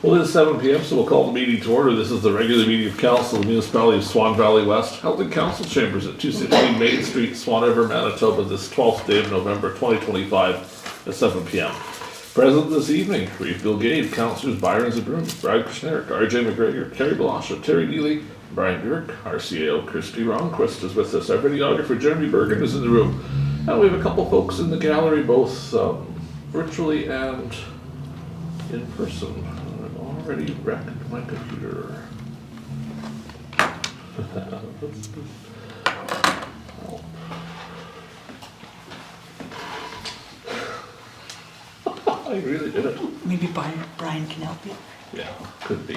Well, it is 7 p.m., so we'll call the meeting to order. This is the regular meeting of Council of the Municipality of Swan Valley West, held in Council Chambers at 216 Main Street, Swan River, Manitoba, this 12th day of November 2025 at 7 p.m. Present this evening, Reeve, Gade, Councillors Byron, Zbirun, Brad Kushniryk, RJ McGregor, Carrie, Blosha, Terry, Neely, Brian Burick, RCAO, Kristi, Ronnquist is with us. Our videographer, Jeremy Bergen, is in the room. And we have a couple folks in the gallery, both virtually and in person. I've already wrecked my computer. I really did it. Maybe Brian can help you. Yeah, could be.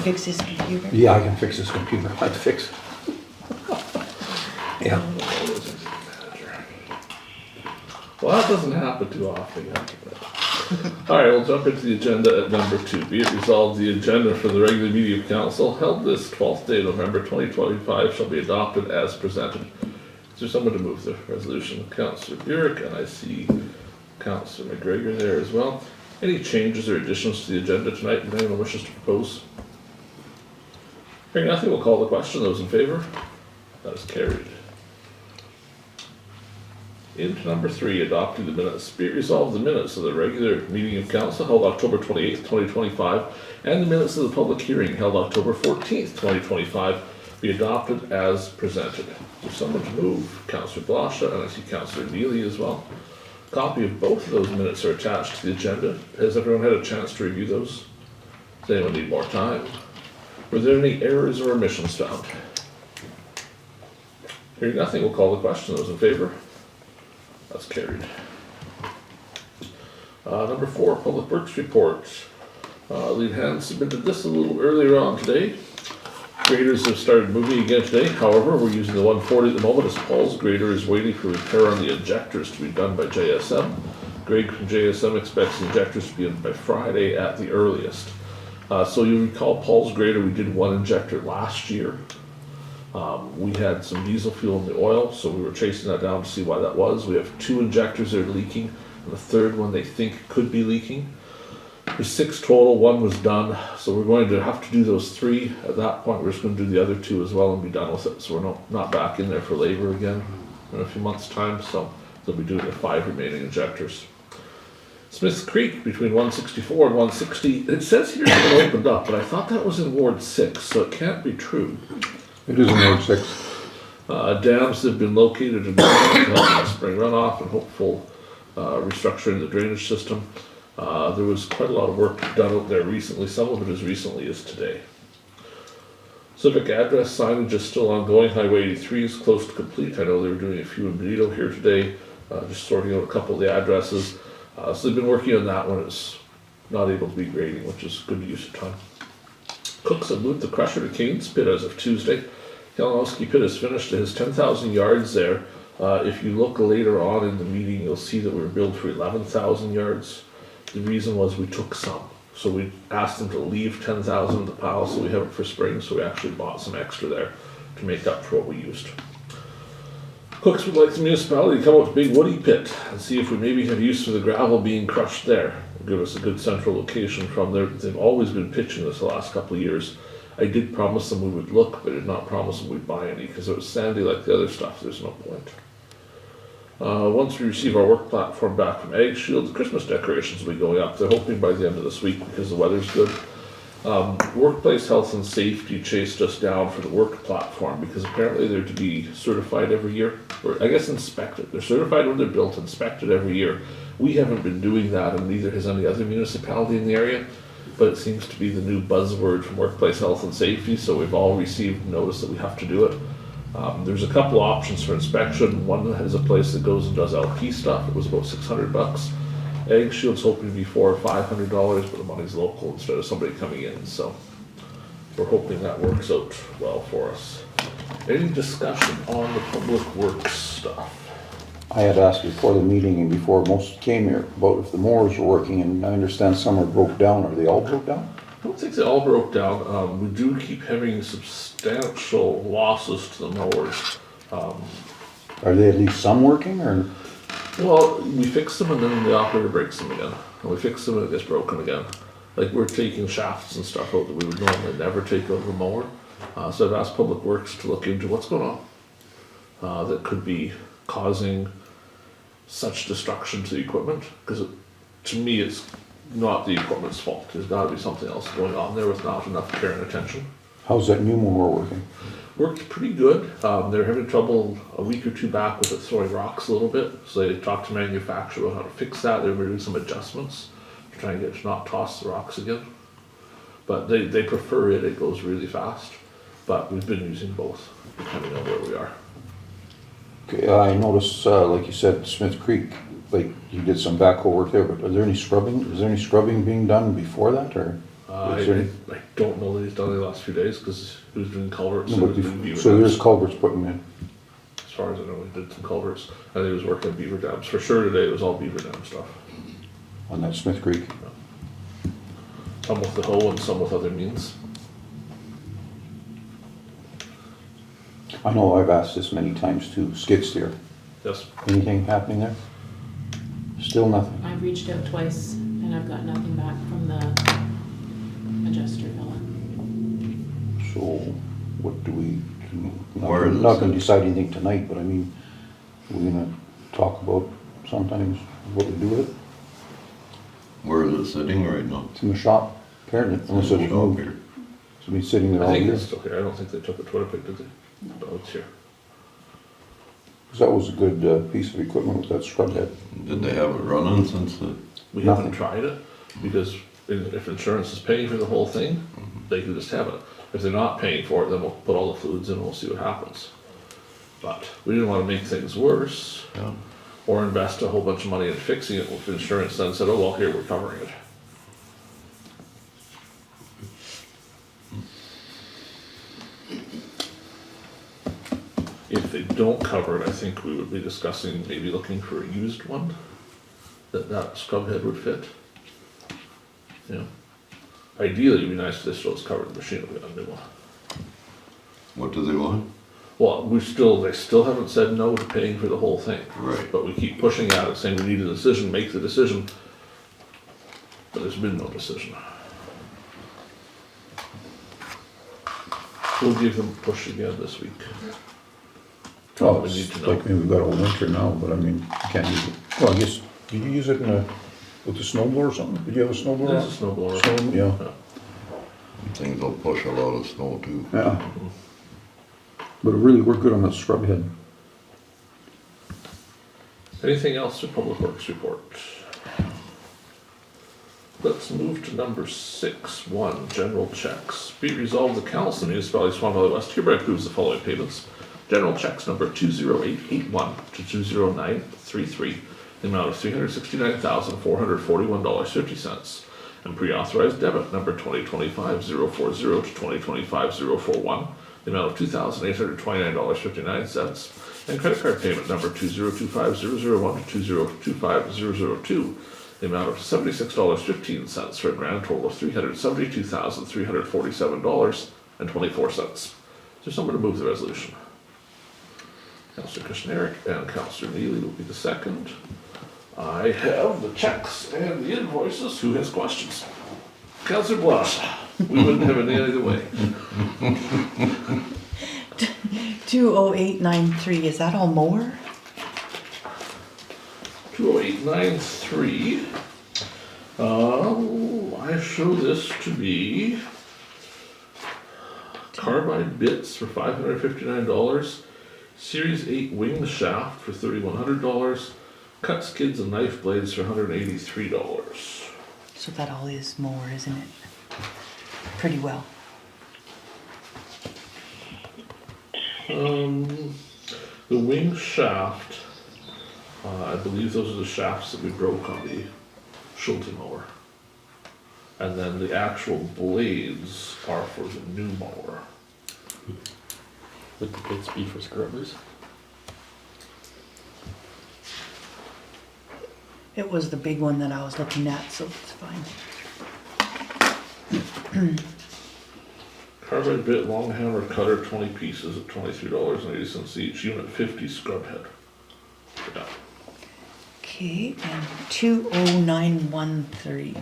Fix his computer. Yeah, I can fix this computer. I'd fix it. Yeah. Well, that doesn't happen too often. All right, we'll jump into the agenda at number 2. Be it resolved, the agenda for the regular meeting of council held this 12th day of November 2025 shall be adopted as presented. Is there someone to move the resolution? Councillor Burick, and I see Councillor McGregor there as well. Any changes or additions to the agenda tonight that anyone wishes to propose? Hearing nothing, we'll call the question. Those in favour? That is carried. Into number 3, adopting the minutes. Be it resolved, the minutes of the regular meeting of council held October 28th, 2025, and the minutes of the public hearing held October 14th, 2025, be adopted as presented. There's someone to move. Councillor Blosha, and I see Councillor Neely as well. A copy of both of those minutes are attached to the agenda. Has everyone had a chance to review those? Does anyone need more time? Were there any errors or omissions found? Hearing nothing, we'll call the question. Those in favour? That's carried. Number 4, Public Works Report. Lead hand submitted this a little earlier on today. Graders have started moving again today. However, we're using the 140 at the moment as Paul's grader is waiting for repair on the injectors to be done by JSM. Greg from JSM expects the injectors to be in by Friday at the earliest. So you recall Paul's grader, we did one injector last year. We had some diesel fuel in the oil, so we were chasing that down to see why that was. We have 2 injectors that are leaking, and the third one they think could be leaking. There's 6 total, 1 was done, so we're going to have to do those 3. At that point, we're just going to do the other 2 as well and be done with it, so we're not back in there for labor again in a few months' time, so they'll be doing the 5 remaining injectors. Smith's Creek between 164 and 160, it says here it's been opened up, but I thought that was in Ward 6, so it can't be true. It is in Ward 6. Dams have been located in spring runoff and hopeful restructuring the drainage system. There was quite a lot of work done out there recently, some of it as recently as today. Civic address signage is still ongoing. Highway 83 is close to complete. I know they were doing a few in Benito here today, just sorting out a couple of the addresses. So they've been working on that one. It's not able to be grading, which is good use of time. Cooks have moved the crusher to Kane's Pit as of Tuesday. Kalinowski Pit is finished to his 10,000 yards there. If you look later on in the meeting, you'll see that we were billed for 11,000 yards. The reason was we took some. So we asked them to leave 10,000 in the pile so we have it for spring, so we actually bought some extra there to make up for what we used. Cooks would like the municipality to come out to Big Woody Pit and see if we maybe have use for the gravel being crushed there. It'll give us a good central location from there. They've always been pitching this the last couple of years. I did promise them we would look, but I did not promise them we'd buy any because it was sandy like the other stuff. There's no point. Once we receive our work platform back from Ag Shield, the Christmas decorations will be going up. They're hoping by the end of this week because the weather's good. Workplace health and safety chased us down for the work platform because apparently they're to be certified every year, or I guess inspected. They're certified when they're built, inspected every year. We haven't been doing that, and neither has any other municipality in the area, but it seems to be the new buzzword from workplace health and safety, so we've all received notice that we have to do it. There's a couple options for inspection. One has a place that goes and does LP stuff. It was about $600. Ag Shield's hoping to be $400 or $500, but the money's local instead of somebody coming in, so we're hoping that works out well for us. Any discussion on the public works stuff? I had asked before the meeting and before most came here about if the mowers were working, and I understand some are broke down. Are they all broke down? I don't think they all broke down. We do keep having substantial losses to the mowers. Are they at least some working, or? Well, we fix them and then the operator breaks them again. And we fix them and it gets broken again. Like we're taking shafts and stuff out that we would normally never take out of a mower. So I've asked Public Works to look into what's going on. That could be causing such destruction to the equipment. Because to me, it's not the equipment's fault. There's gotta be something else going on there with not enough care and attention. How's that new mower working? Worked pretty good. They're having trouble a week or two back with it throwing rocks a little bit. So they talked to manufacturer about how to fix that. They were doing some adjustments to try and get it to not toss the rocks again. But they prefer it. It goes really fast. But we've been using both, depending on where we are. Okay, I noticed, like you said, Smith Creek, like you did some backhoe work there, but are there any scrubbing? Is there any scrubbing being done before that, or? I don't know that he's done it the last few days because he was doing culverts. No, and but doing beaver so there's dams. culverts putting in. As far as I know, he did some culverts. And he was working beaver dams. For sure today it was all beaver dam stuff. On that Smith Creek. Some with the hoe and some with other means. I know I've asked this many times too, skid steer. Yes. Anything happening there? Still nothing. I've reached out twice and I've got nothing back from the adjuster fella. So what do we, Where is not it? gonna decide anything tonight, but I mean, we're gonna talk about sometimes what we do with it. Where is it sitting right now? It's in the shop, apparently, unless it's Shop moved. here. It's been sitting there I all think year. it's still here. I don't think they took it to Winnipeg, did they? No, it's here. 'Cause that was a good piece of equipment with that scrub head. Did they have it running since the, We Nothing. haven't tried it because if insurance is paying for the whole thing, they can just have it. If they're not paying for it, then we'll put all the fluids in and we'll see what happens. But we didn't want to make things worse yeah, or invest a whole bunch of money in fixing it with insurance then said, oh, well, here, we're covering it. If they don't cover it, I think we would be discussing maybe looking for a used one that scrub head would fit. Yeah. Ideally, it'd be nice if this was covered in the machine, we got a new one. what do they want? Well, they still haven't said no to paying for the whole thing. Right. But we keep pushing at it, saying we need a decision, make the decision. But there's been no decision. We'll give them a push again this week. Tell them we need to know. Like, maybe we've got a winter now, but I mean, you can't use it. Well, I guess, did you use it with the snow blower or something? Did you have a snow blower? There's a snow blower. Snow, yeah. Things will push a lot of snow too. Yeah. But it really worked good on that scrub head. Anything else for Public Works report? Let's move to number 6.1, General Cheques. Be it resolved, the Council of the Municipality of Swan Valley West hereby approves the following payments. General Cheques number 20881 to 20933, the amount of $369,441.50. And pre-authorized debit number 2025-040 to 2025-041, the amount of $2,829.59. And credit card payment number 2025001 to 2025002, the amount of $76.15 for a grand total of $372,347.24. Is there someone to move the resolution? Councillor Kushniryk and Councillor Neely will be the second. I have the checks and the invoices. Who has questions? Councillor Blosha. We wouldn't have it any other way. 20893, is that all mower? 20893. I show this to be carbide bits for $559, Series 8 wing shaft for $3,100, cut skids and knife blades for $183. So that all is mower, isn't it? Pretty well. The wing shaft, I believe those are the shafts that we broke on the Schulte mower. And then the actual blades are for the new mower. Would the bits be for scrubbers? It was the big one that I was looking at, so it's fine. Carbide bit long hammer cutter, 20 pieces at $23.80 each, unit 50 scrub head. Yeah. Okay, and 20913.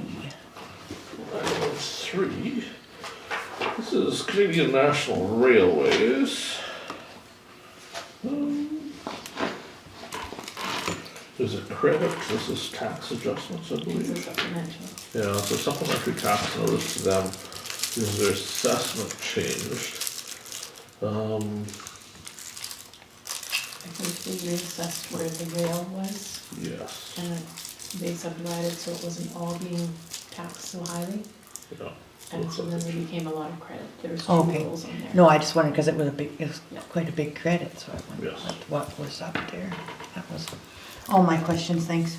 903. This is Canadian National Railways. There's a credit, this is tax adjustments, I It's a believe. supplemental. Yeah, so supplementary tax notice to them is their assessment changed. I think they reassessed where the rail was, Yes, and they subdivided so it wasn't all being taxed so highly. yeah. And so then there became a lot of credit. There was two Okay. rolls on there. No, I just wondered because it was Yeah. quite a big credit, so I wondered Yes. what was up there. That was all my questions, thanks.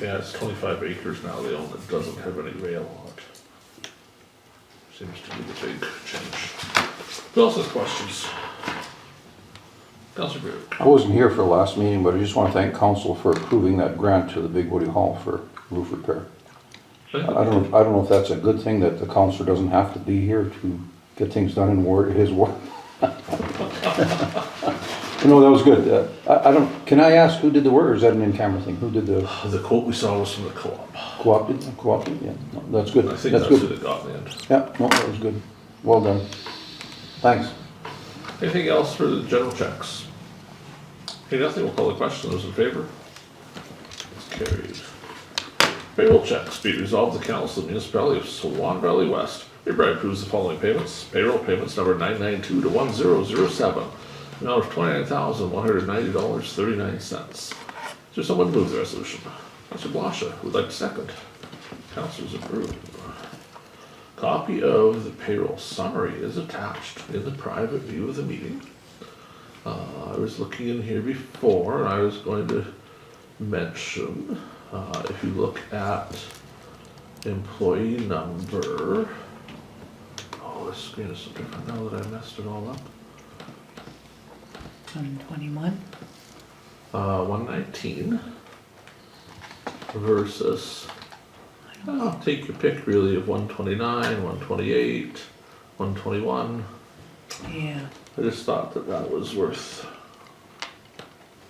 Yeah, it's 25 acres now they own, it doesn't have any rail on it. Seems to be the big change. Who else has questions? Councillor Burick. I wasn't here for the last meeting, but I just want to thank council for approving that grant to the Big Woody Hall for roof repair. I don't know if that's a good thing that the councillor doesn't have to be here to get things done in his work. No, that was good. Can I ask who did the work, or is that an in-camera thing? Who did the The quote we saw was from the co-op. co-op? Yeah, no, that's good. I think That's that's who good. they got in the end. Yeah, no, that was good. Well done. Thanks. Anything else for the general checks? Hearing nothing, we'll call the question. Those in favor? It's carried. Payroll checks. Be it resolved, the council of the Municipality of Swan Valley West hereby approves the following payments. Payroll payments number 992 to 1007. Amount of $29,190.39. Is there someone to move the resolution? Councillor Blosha, who would like to second? Councillor Zbirun. Copy of the payroll summary is attached in the private view of the meeting. I was looking in here before, and I was going to mention, if you look at employee number, oh, this screen is so different now that I messed it all up. 121. 119 versus, take your pick really of 129, 128, 121. Yeah. I just thought that that was worth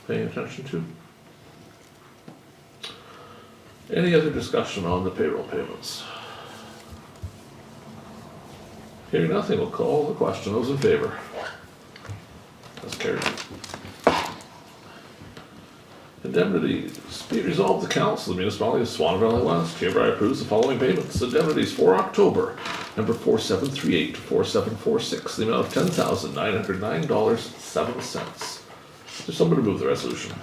paying attention to. Any other discussion on the payroll payments? Hearing nothing, we'll call the question. Those in favor? That's carried. Indemnities. Be it resolved, the council of the Municipality of Swan Valley West hereby approves the following payments. Indemnities for October, number 4738 to 4746, the amount of $10,909.07. Is there someone to move the resolution?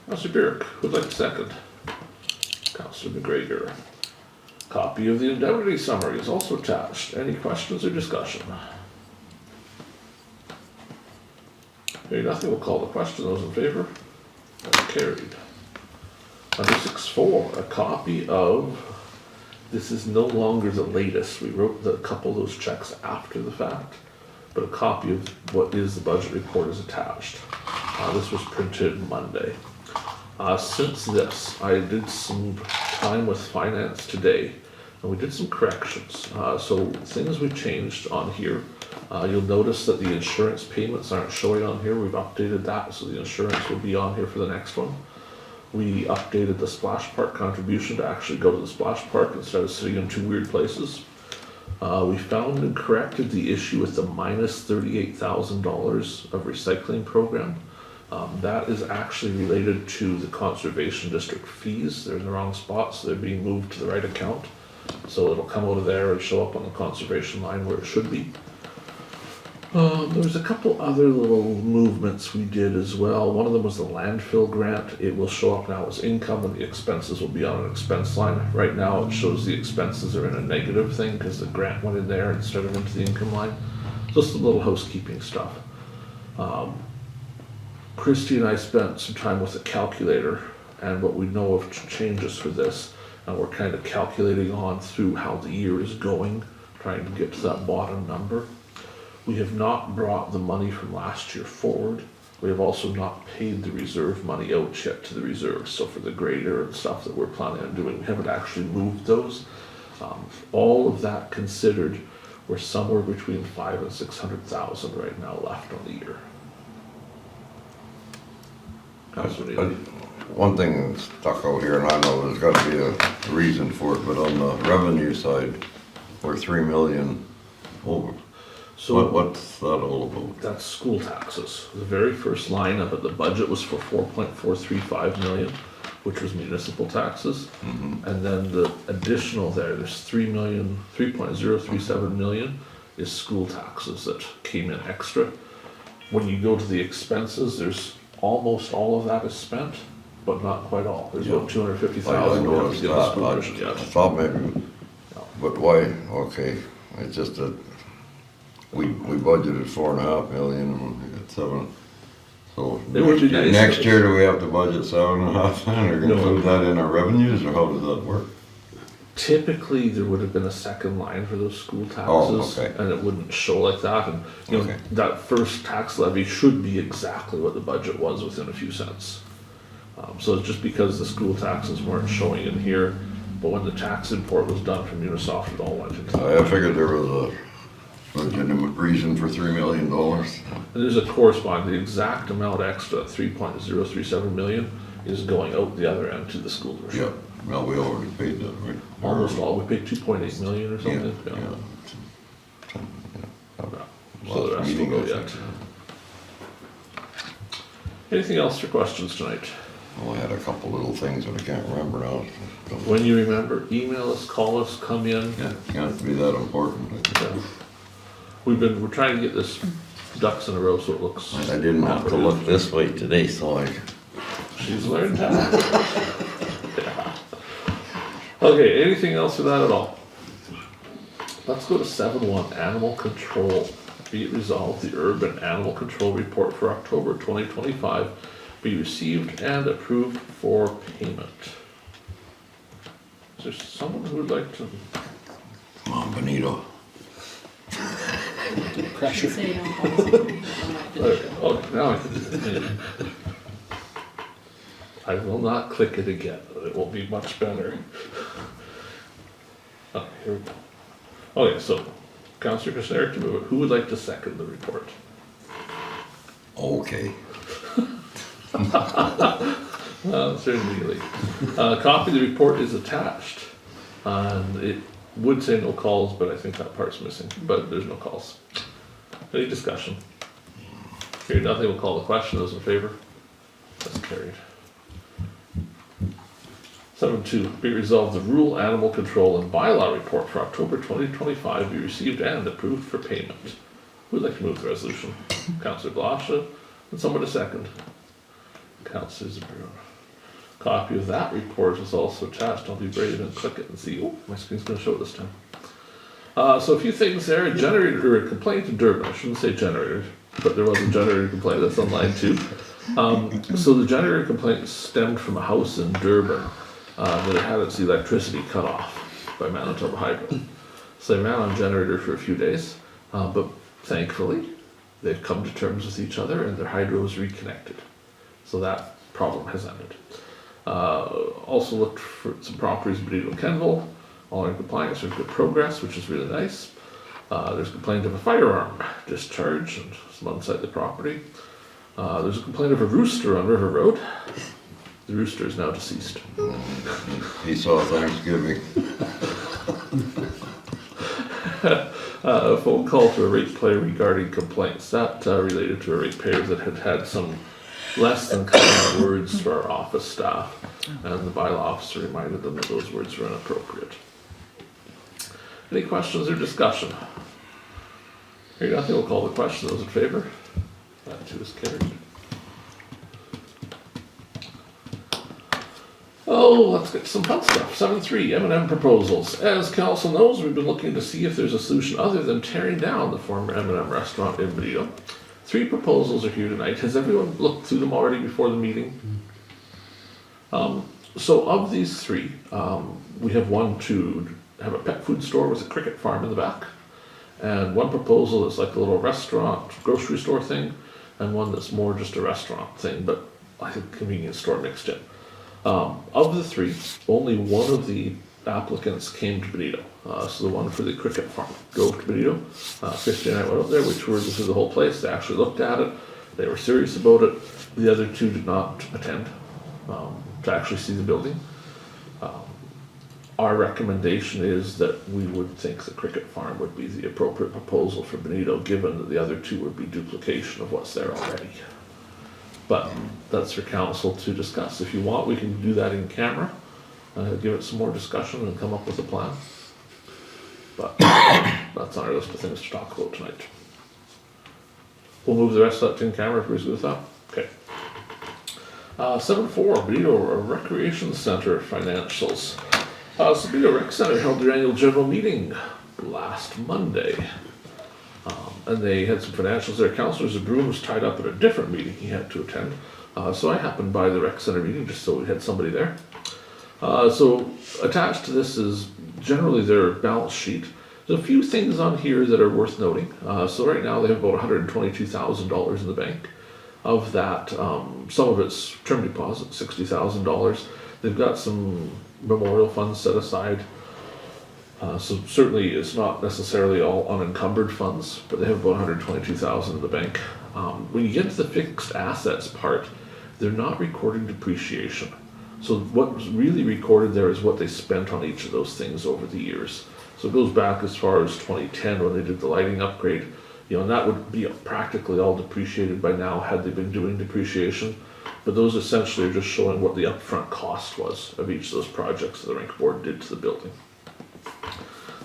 Councillor Burick, who would like to second? Councillor McGregor. Copy of the indemnity summary is also attached. Any questions or discussion? Hearing nothing, we'll call the question. Those in favor? That's carried. Under 6.4, a copy of, this is no longer the latest. We wrote a couple of those checks after the fact, but a copy of what is the budget report is attached. This was printed Monday. Since this, I did some time with finance today, and we did some corrections. So things we changed on here. You'll notice that the insurance payments aren't showing on here. We've updated that, so the insurance will be on here for the next one. We updated the splash park contribution to actually go to the splash park instead of sitting in two weird places. We found and corrected the issue with the minus $38,000 of recycling program. That is actually related to the conservation district fees. They're in the wrong spot, so they're being moved to the right account. So it'll come out of there and show up on the conservation line where it should be. There was a couple other little movements we did as well. One of them was the landfill grant. It will show up now as income and the expenses will be on an expense line. Right now it shows the expenses are in a negative thing because the grant went in there instead of into the income line. Just a little housekeeping stuff. Kristi and I spent some time with a calculator and what we know of changes for this, and we're kind of calculating on through how the year is going, trying to get to that bottom number. We have not brought the money from last year forward. We have also not paid the reserve money out yet to the reserves. So for the grader and stuff that we're planning on doing, we haven't actually moved those. All of that considered, we're somewhere between 500,000 and 600,000 right now left on the year. Councillor Neely. One thing that stuck out here, and I know there's gotta be a reason for it, but on the revenue side, we're 3 million over. So What's that all about? that's school taxes. The very first line up at the budget was for 4.435 million, which was municipal taxes. And then the additional there's 3.037 million is school taxes that came in extra. When you go to the expenses, there's almost all of that is spent, but not quite all. There's about I 250,000 we have to noticed get that, the school I district yet. thought maybe, but why, okay, it's just that we budgeted 4.5 million and we got 7. So It would be nice next if- year, do we have to budget 7.5 then, or No. include that in our revenues, or how does that work? Typically, there would have been a second line for those school taxes, Oh, okay. and it wouldn't show like that. And you know, Okay. that first tax levy should be exactly what the budget was within a few cents. So it's just because the school taxes weren't showing in here, but when the tax import was done from Unisoft, it all went into. I figured there was a legitimate reason for $3 million. And there's a corresponding, the exact amount extra, 3.037 million, is going out the other end to the school Yeah, district. well, we already paid that, right? Almost all, we paid 2.8 million or something. Yeah. So the rest will go yet. Anything else for questions tonight? Well, I had a couple little things, but I can't remember now. When you remember, email us, call us, come in. Yeah, can't be that important. Yeah. We're trying to get this ducks in a row so it looks. I didn't have to look this way today, so I, She's learned how. Yeah. Okay, anything else for that at all? Let's go to 7.1, animal control. Be it resolved, the urban animal control report for October 2025 be received and approved for payment. Is there someone who would like to? Come on, Benito. Should say it on policy. Oh, now I can. I will not click it again. It will be much better. Oh, here we go. Okay, so Councillor Kushniryk to move it. Who would like to second the report? Okay. Sir Neely. A copy of the report is attached. And it would say no calls, but I think that part's missing. But there's no calls. Any discussion? Hearing nothing, we'll call the question. Those in favor? That's carried. 7.2, be resolved the rural animal control and bylaw report for October 2025 be received and approved for payment. Who would like to move the resolution? Councillor Blosha, and someone to second. Councillor Zbirun. Copy of that report is also attached. I'll be brave and click it and see. Oh, my screen's going to show it this time. So a few things there. A generator or a complaint in Durban. I shouldn't say generator, but there was a generator complaint. That's on line 2. So the generator complaint stemmed from a house in Durban that it had its electricity cut off by Manitoba Hydro. So they ran on generator for a few days, but thankfully they've come to terms with each other and their hydro is reconnected. So that problem has ended. Also looked for some properties in Benito and Kenville. All in compliance with good progress, which is really nice. There's a complaint of a firearm discharge and some unsightly property. There's a complaint of a rooster on River Road. The rooster is now deceased. He saw Thanksgiving. A phone call to a ratepayer regarding complaints. That related to a ratepayer that had had some less than kind words to our office staff, and the bylaw officer reminded them that those words were inappropriate. Any questions or discussion? Hearing nothing, we'll call the question. Those in favor? That too is carried. Oh, let's get some fun stuff. 7.3, M&M proposals. As council knows, we've been looking to see if there's a solution other than tearing down the former M&M restaurant in Benito. 3 proposals are here tonight. Has everyone looked through them already before the meeting? So of these 3, we have one to have a pet food store with a cricket farm in the back, and one proposal that's like a little restaurant, grocery store thing, and one that's more just a restaurant thing, but I think convenience store mixed in. Of the 3, only one of the applicants came to Benito. So the one for the cricket farm drove to Benito. Kristi and I went up there, we toured through the whole place. They actually looked at it. They were serious about it. The other two did not attend to actually see the building. Our recommendation is that we would think the Cricket Farm would be the appropriate proposal for Benito, given that the other two would be duplication of what's there already. But that's for council to discuss. If you want, we can do that in camera, give it some more discussion and come up with a plan. But that's on our list of things to talk about tonight. We'll move the rest of that to in camera if everybody's good with that. Okay. 7.4, Benito Recreation Center financials. So Benito Rec Center held their annual general meeting last Monday. And they had some financials there. Councillor Zbirun was tied up at a different meeting he had to attend. So I happened by the rec center meeting just so we had somebody there. So attached to this is generally their balance sheet. There's a few things on here that are worth noting. So right now they have about $122,000 in the bank. Of that, some of it's term deposit, $60,000. They've got some memorial funds set aside. So certainly it's not necessarily all unencumbered funds, but they have about $122,000 in the bank. When you get to the fixed assets part, they're not recording depreciation. So what's really recorded there is what they spent on each of those things over the years. So it goes back as far as 2010 when they did the lighting upgrade. You know, and that would be practically all depreciated by now had they been doing depreciation. But those essentially are just showing what the upfront cost was of each of those projects that the rink board did to the building.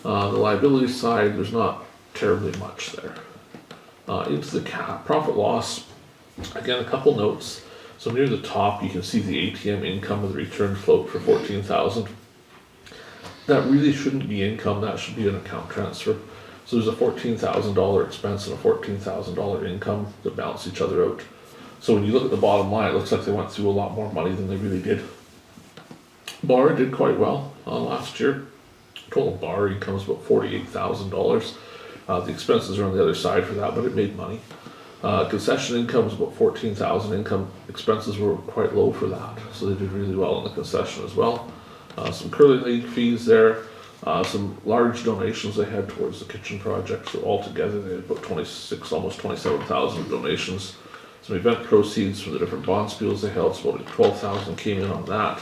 The liability side, there's not terribly much there. Into the profit loss, again, a couple notes. So near the top, you can see the ATM income of the return float for $14,000. That really shouldn't be income, that should be an account transfer. So there's a $14,000 expense and a $14,000 income that balance each other out. So when you look at the bottom line, it looks like they went through a lot more money than they really did. Bar did quite well last year. Total bar income was about $48,000. The expenses are on the other side for that, but it made money. Concession income was about $14,000. Income expenses were quite low for that, so they did really well on the concession as well. Some curling league fees there. Some large donations they had towards the kitchen project. So altogether they had about 26, almost 27,000 donations. Some event proceeds from the different bond spiels they held, so about 12,000 came in on that.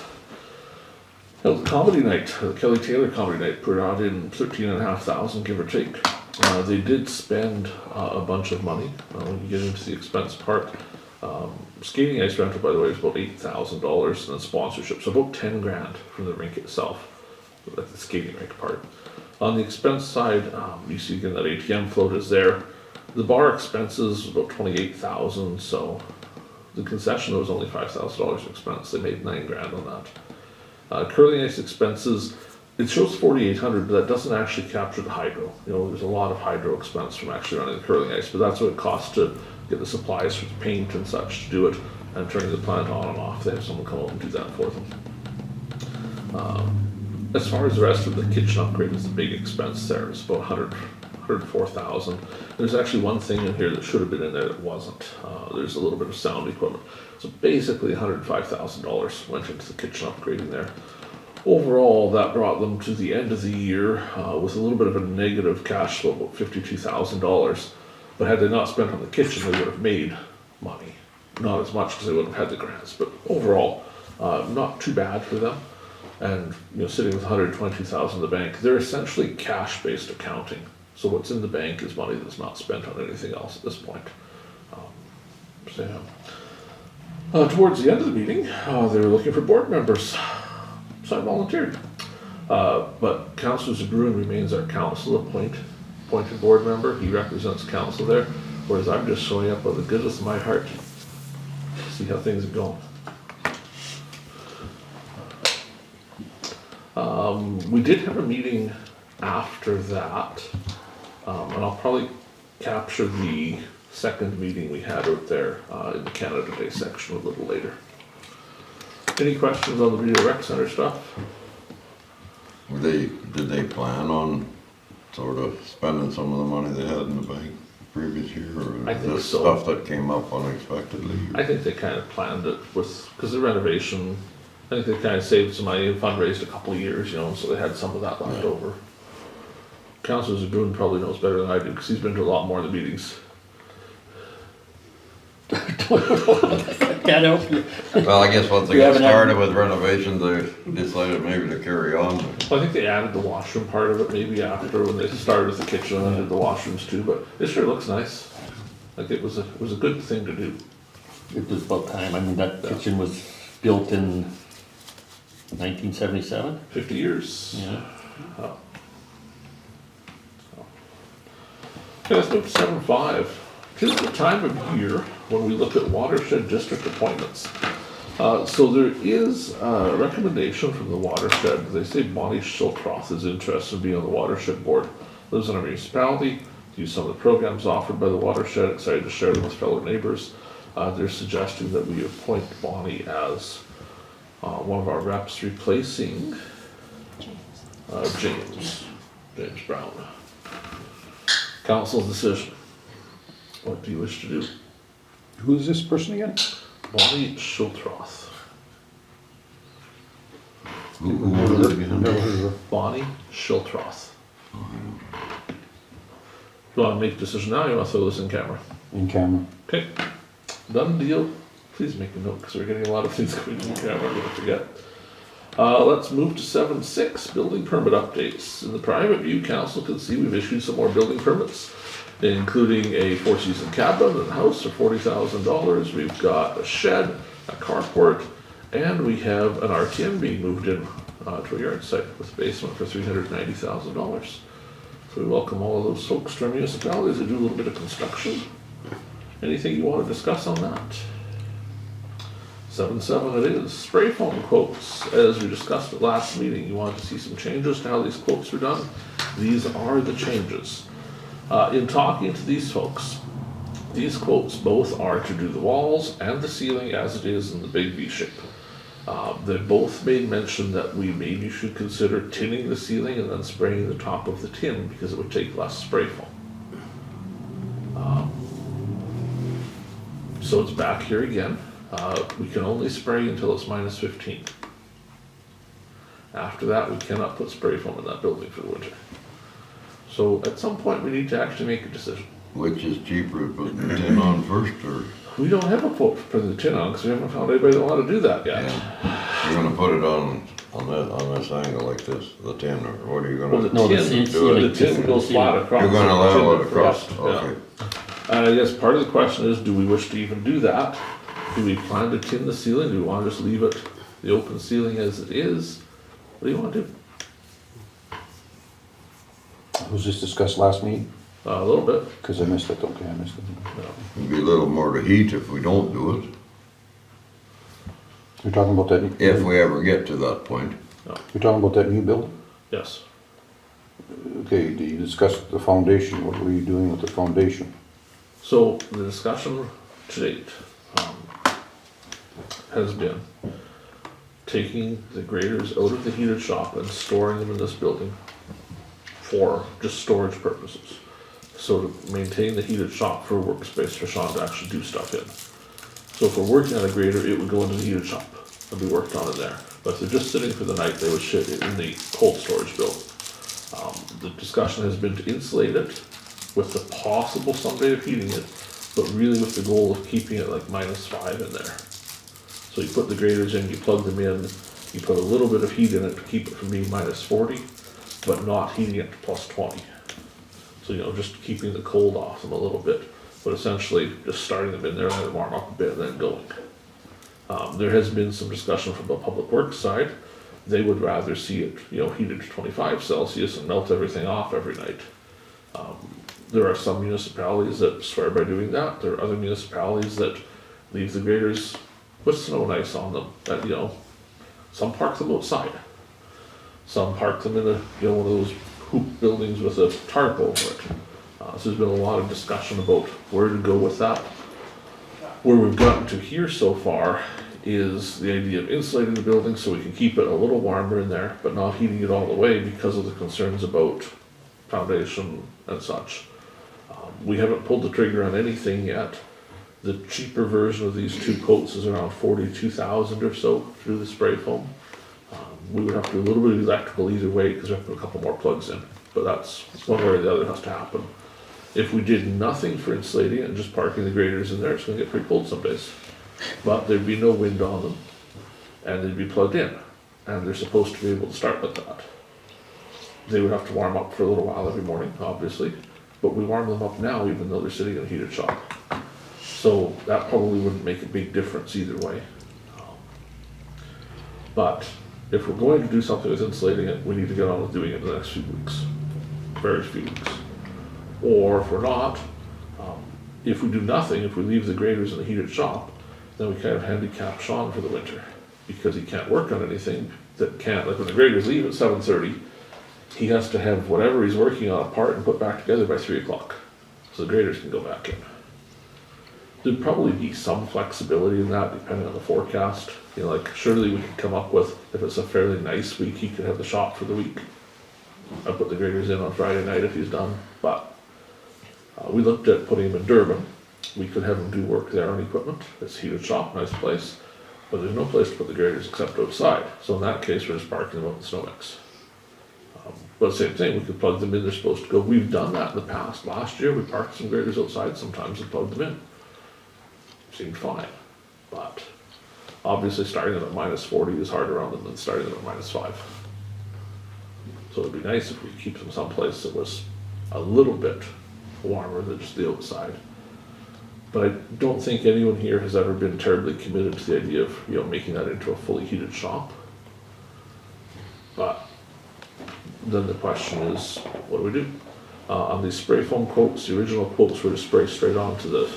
Held the comedy night, the Kelly Taylor comedy night, put out in 13,500, give or take. They did spend a bunch of money when you get into the expense part. Skating ice rental, by the way, is about $8,000, and then sponsorship, so about 10 grand from the rink itself, like the skating rink part. On the expense side, you see again that ATM float is there. The bar expenses about $28,000, so the concession was only $5,000 expense. They made 9 grand on that. Curling ice expenses, it shows 4,800, but that doesn't actually capture the hydro. You know, there's a lot of hydro expense from actually running the curling ice, but that's what it costs to get the supplies for the paint and such to do it, and turning the plant on and off. They have someone come out and do that for them. As far as the rest of the kitchen upgrade is the big expense there. It's about $104,000. There's actually one thing in here that should have been in there that wasn't. There's a little bit of sound equipment. So basically $105,000 went into the kitchen upgrading there. Overall, that brought them to the end of the year with a little bit of a negative cash flow, about $52,000. But had they not spent on the kitchen, they would have made money. Not as much because they wouldn't have had the grants, but overall, not too bad for them. And you know, sitting with $122,000 in the bank, they're essentially cash-based accounting. So what's in the bank is money that's not spent on anything else at this point. Towards the end of the meeting, they were looking for board members. So I volunteered. But Councillor Zbirun remains our council appointed board member. He represents council there, whereas I'm just showing up with the goodness of my heart to see how things are going. We did have a meeting after that, and I'll probably capture the second meeting we had out there in the Canada Day section a little later. Any questions on the Benito Rec Center stuff? Did they plan on sort of spending some of the money they had in the bank previous year, or I is think this so. stuff that came up unexpectedly? I think they kind of planned it because the renovation, I think they kind of saved some money and fundraised a couple of years, you know, so they had some of that left over. Councillor Zbirun probably knows better than I do because he's been to a lot more of the meetings. Can't help you. Well, I guess once they We got haven't had- started with renovations, they decided maybe to carry on. Well, I think they added the washroom part of it maybe after when they started with the kitchen and did the washrooms too, but it sure looks nice. Like it was a good thing to do. It was about time. I mean, that kitchen was built in 1977. 50 years. Yeah. Oh. Okay, let's move to 7.5. Tis the time of year when we look at watershed district appointments. So there is a recommendation from the watershed. They say Bonnie Schiltroth is interested in being on the watershed board. Lives in our municipality, use some of the programs offered by the watershed, excited to share them with fellow neighbors. They're suggesting that we appoint Bonnie as one of our reps replacing James Brown. Council's decision. What do you wish to do? Who is this person again? Bonnie Schiltroth. Never heard of her. Bonnie Schiltroth. You want to make a decision now, or you want to throw this in camera? In camera. Okay, done deal. Please make a note, because we're getting a lot of things going in camera, I'm gonna forget. Let's move to 7.6, building permit updates. In the private view, council can see we've issued some more building permits, including a 4-season cabin and a house for $40,000. We've got a shed, a carport, and we have an RTM being moved in to a yard site with a basement for $390,000. So we welcome all of those folks to our municipalities that do a little bit of construction. Anything you want to discuss on that? 7.7 it is. Spray foam quotes. As we discussed at last meeting, you wanted to see some changes to how these quotes were done. These are the changes. In talking to these folks, these quotes both are to do the walls and the ceiling as it is in the big V shape. They both made mention that we maybe should consider tinning the ceiling and then spraying the top of the tin because it would take less spray foam. So it's back here again. We can only spray until it's -15. After that, we cannot put spray foam in that building for the winter. So at some point, we need to actually make a decision. Which is cheaper, putting the tin on first, or We don't have a quote for putting the tin on because we haven't found anybody that want to do that yet. you're gonna put it on this angle like this, the tin, or what are you Well, the gonna? No, the tin, ceiling. the tin goes flat across. You're gonna the level tin it across, first, okay. yeah. And I guess part of the question is, do we wish to even do that? Do we plan to tin the ceiling? Do we want to just leave it, the open ceiling as it is? What do you want to do? Was this discussed last meeting? A little bit. Because I missed it, okay, I missed it. It'd be a little more to heat if we don't do it, You're talking about that, if we ever get to that point. you're talking about that new building? Yes. Okay, you discussed the foundation, what were you doing with the foundation? So the discussion to date has been taking the graders out of the heated shop and storing them in this building for just storage purposes. So to maintain the heated shop for workspace for Sean to actually do stuff in. So if we're working on a grader, it would go into the heated shop and be worked on in there. But if they're just sitting for the night, they would sit in the cold storage building. The discussion has been to insulate it with the possible someday of heating it, but really with the goal of keeping it like -5 in there. So you put the graders in, you plug them in, you put a little bit of heat in it to keep it from being -40, but not heating it to +20. So, you know, just keeping the cold off them a little bit, but essentially just starting them in there, letting them warm up a bit and then going. There has been some discussion from the public works side. They would rather see it, you know, heated to 25 Celsius and melt everything off every night. There are some municipalities that swear by doing that. There are other municipalities that leave the graders with snow and ice on them. That, you know, some park them outside. Some park them in a, you know, one of those hoop buildings with a tarp over it. So there's been a lot of discussion about where to go with that. Where we've gotten to here so far is the idea of insulating the building so we can keep it a little warmer in there, but not heating it all the way because of the concerns about foundation and such. We haven't pulled the trigger on anything yet. The cheaper version of these two coats is around 42,000 or so to do the spray foam. We would have to do a little bit of electrical either way because we have to put a couple more plugs in, but that's one way or the other has to happen. If we did nothing for insulating it and just parking the graders in there, it's gonna get pretty cold some days. But there'd be no wind on them, and they'd be plugged in, and they're supposed to be able to start like that. They would have to warm up for a little while every morning, obviously, but we warm them up now even though they're sitting in a heated shop. So that probably wouldn't make a big difference either way. But if we're going to do something with insulating it, we need to get on with doing it in the next few weeks, very few weeks. Or if we're not, if we do nothing, if we leave the graders in a heated shop, then we kind of handicap Sean for the winter, because he can't work on anything that can't, like when the graders leave at 7:30, he has to have whatever he's working on apart and put back together by 3 o'clock, so the graders can go back in. There'd probably be some flexibility in that depending on the forecast. You know, like surely we could come up with, if it's a fairly nice week, he could have the shop for the week. I'd put the graders in on Friday night if he's done, but we looked at putting him in Durban. We could have him do work there on equipment. It's a heated shop, nice place, but there's no place to put the graders except outside. So in that case, we're just parking them out in the snow mix. But same thing, we could plug them in, they're supposed to go. We've done that in the past. Last year, we parked some graders outside sometimes and plugged them in. Seemed fine, but obviously starting them at -40 is harder on them than starting them at -5. So it'd be nice if we keep them someplace that was a little bit warmer than just the outside. But I don't think anyone here has ever been terribly committed to the idea of, you know, making that into a fully heated shop. But then the question is, what do we do? On these spray foam quotes, the original quotes were to spray straight onto the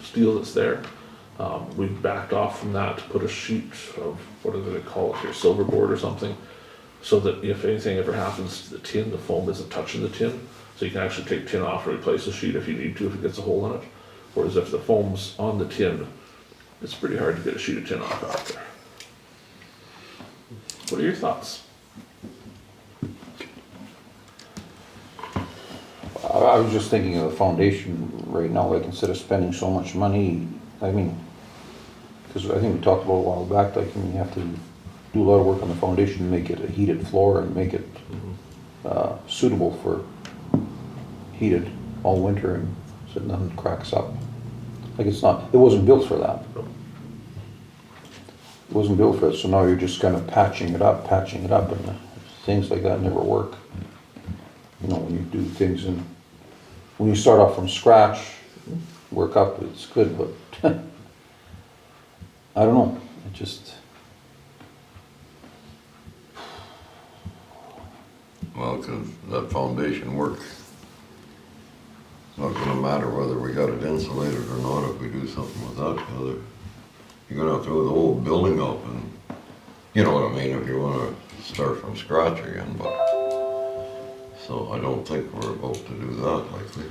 steel that's there. We backed off from that to put a sheet of, what do they call it here, silver board or something, so that if anything ever happens to the tin, the foam isn't touching the tin. So you can actually take tin off and replace the sheet if you need to, if it gets a hole in it. Whereas if the foam's on the tin, it's pretty hard to get a sheet of tin off after. What are your thoughts? I was just thinking of the foundation right now, like instead of spending so much money, I mean, because I think we talked about a while back, like, I mean, you have to do a lot of work on the foundation, make it a heated floor and make it suitable for heated all winter and so nothing cracks up. Like it's not, it wasn't built for that. It wasn't built for it, so now you're just kind of patching it up, and things like that never work. You know, when you do things and when you start off from scratch, work up, it's good, but I don't know, it just, Well, 'cause that foundation work, it's not gonna matter whether we got it insulated or not if we do something with that. You're gonna have to throw the whole building up and, you know what I mean, if you wanna start from scratch again, but, so I don't think we're about to do that likely.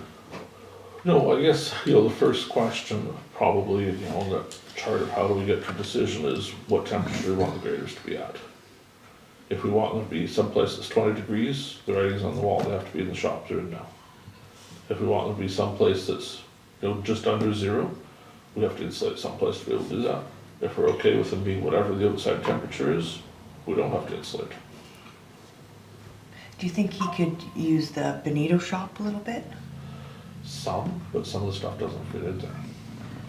No, I guess, you know, the first question probably, you know, on the chart of how do we get to a decision is what temperature we want the graders to be at. If we want them to be someplace that's 20 degrees, the writing's on the wall, they have to be in the shop they're in now. If we want them to be someplace that's, you know, just under 0, we have to insulate someplace to be able to do that. If we're okay with them being whatever the outside temperature is, we don't have to insulate. Do you think he could use the Benito shop a little bit? Some, but some of the stuff doesn't fit in there.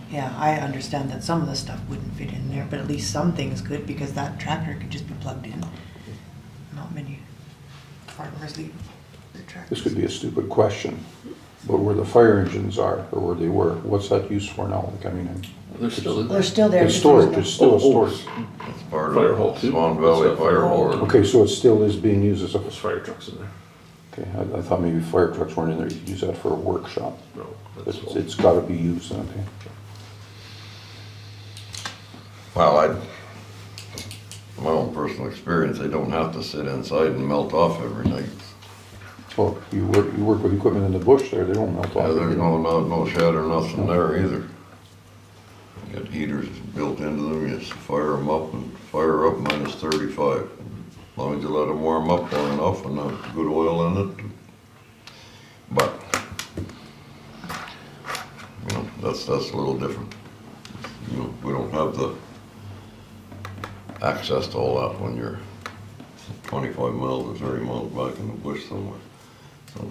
Yeah, I understand that some of the stuff wouldn't fit in there, but at least some things could, because that tractor could just be plugged in. Not many farmers leave their tractors. this could be a stupid question, but where the fire engines are, or where they were, what's that used for now? Like, I mean, They're still in They're there. still there. it's storage, it's still a storage. It's part Fire hall of too. Swan Valley It's a Fire fire hall. Board. Okay, so it still is being used as a, There's fire trucks in there. okay, I thought maybe fire trucks weren't in there, you could use that for a workshop. No, that's It's, all. it's gotta be used, okay. Well, my own personal experience, they don't have to sit inside and melt off every night. Well, you work with equipment in the bush there, they don't melt off. Yeah, there's no shed or nothing there either. You got heaters built into them, you just fire them up and fire up -35. As long as you let them warm up long enough and have good oil in it. But, you know, that's a little different. You know, we don't have the access to all that when you're 25 miles or 30 miles back in the bush somewhere. So,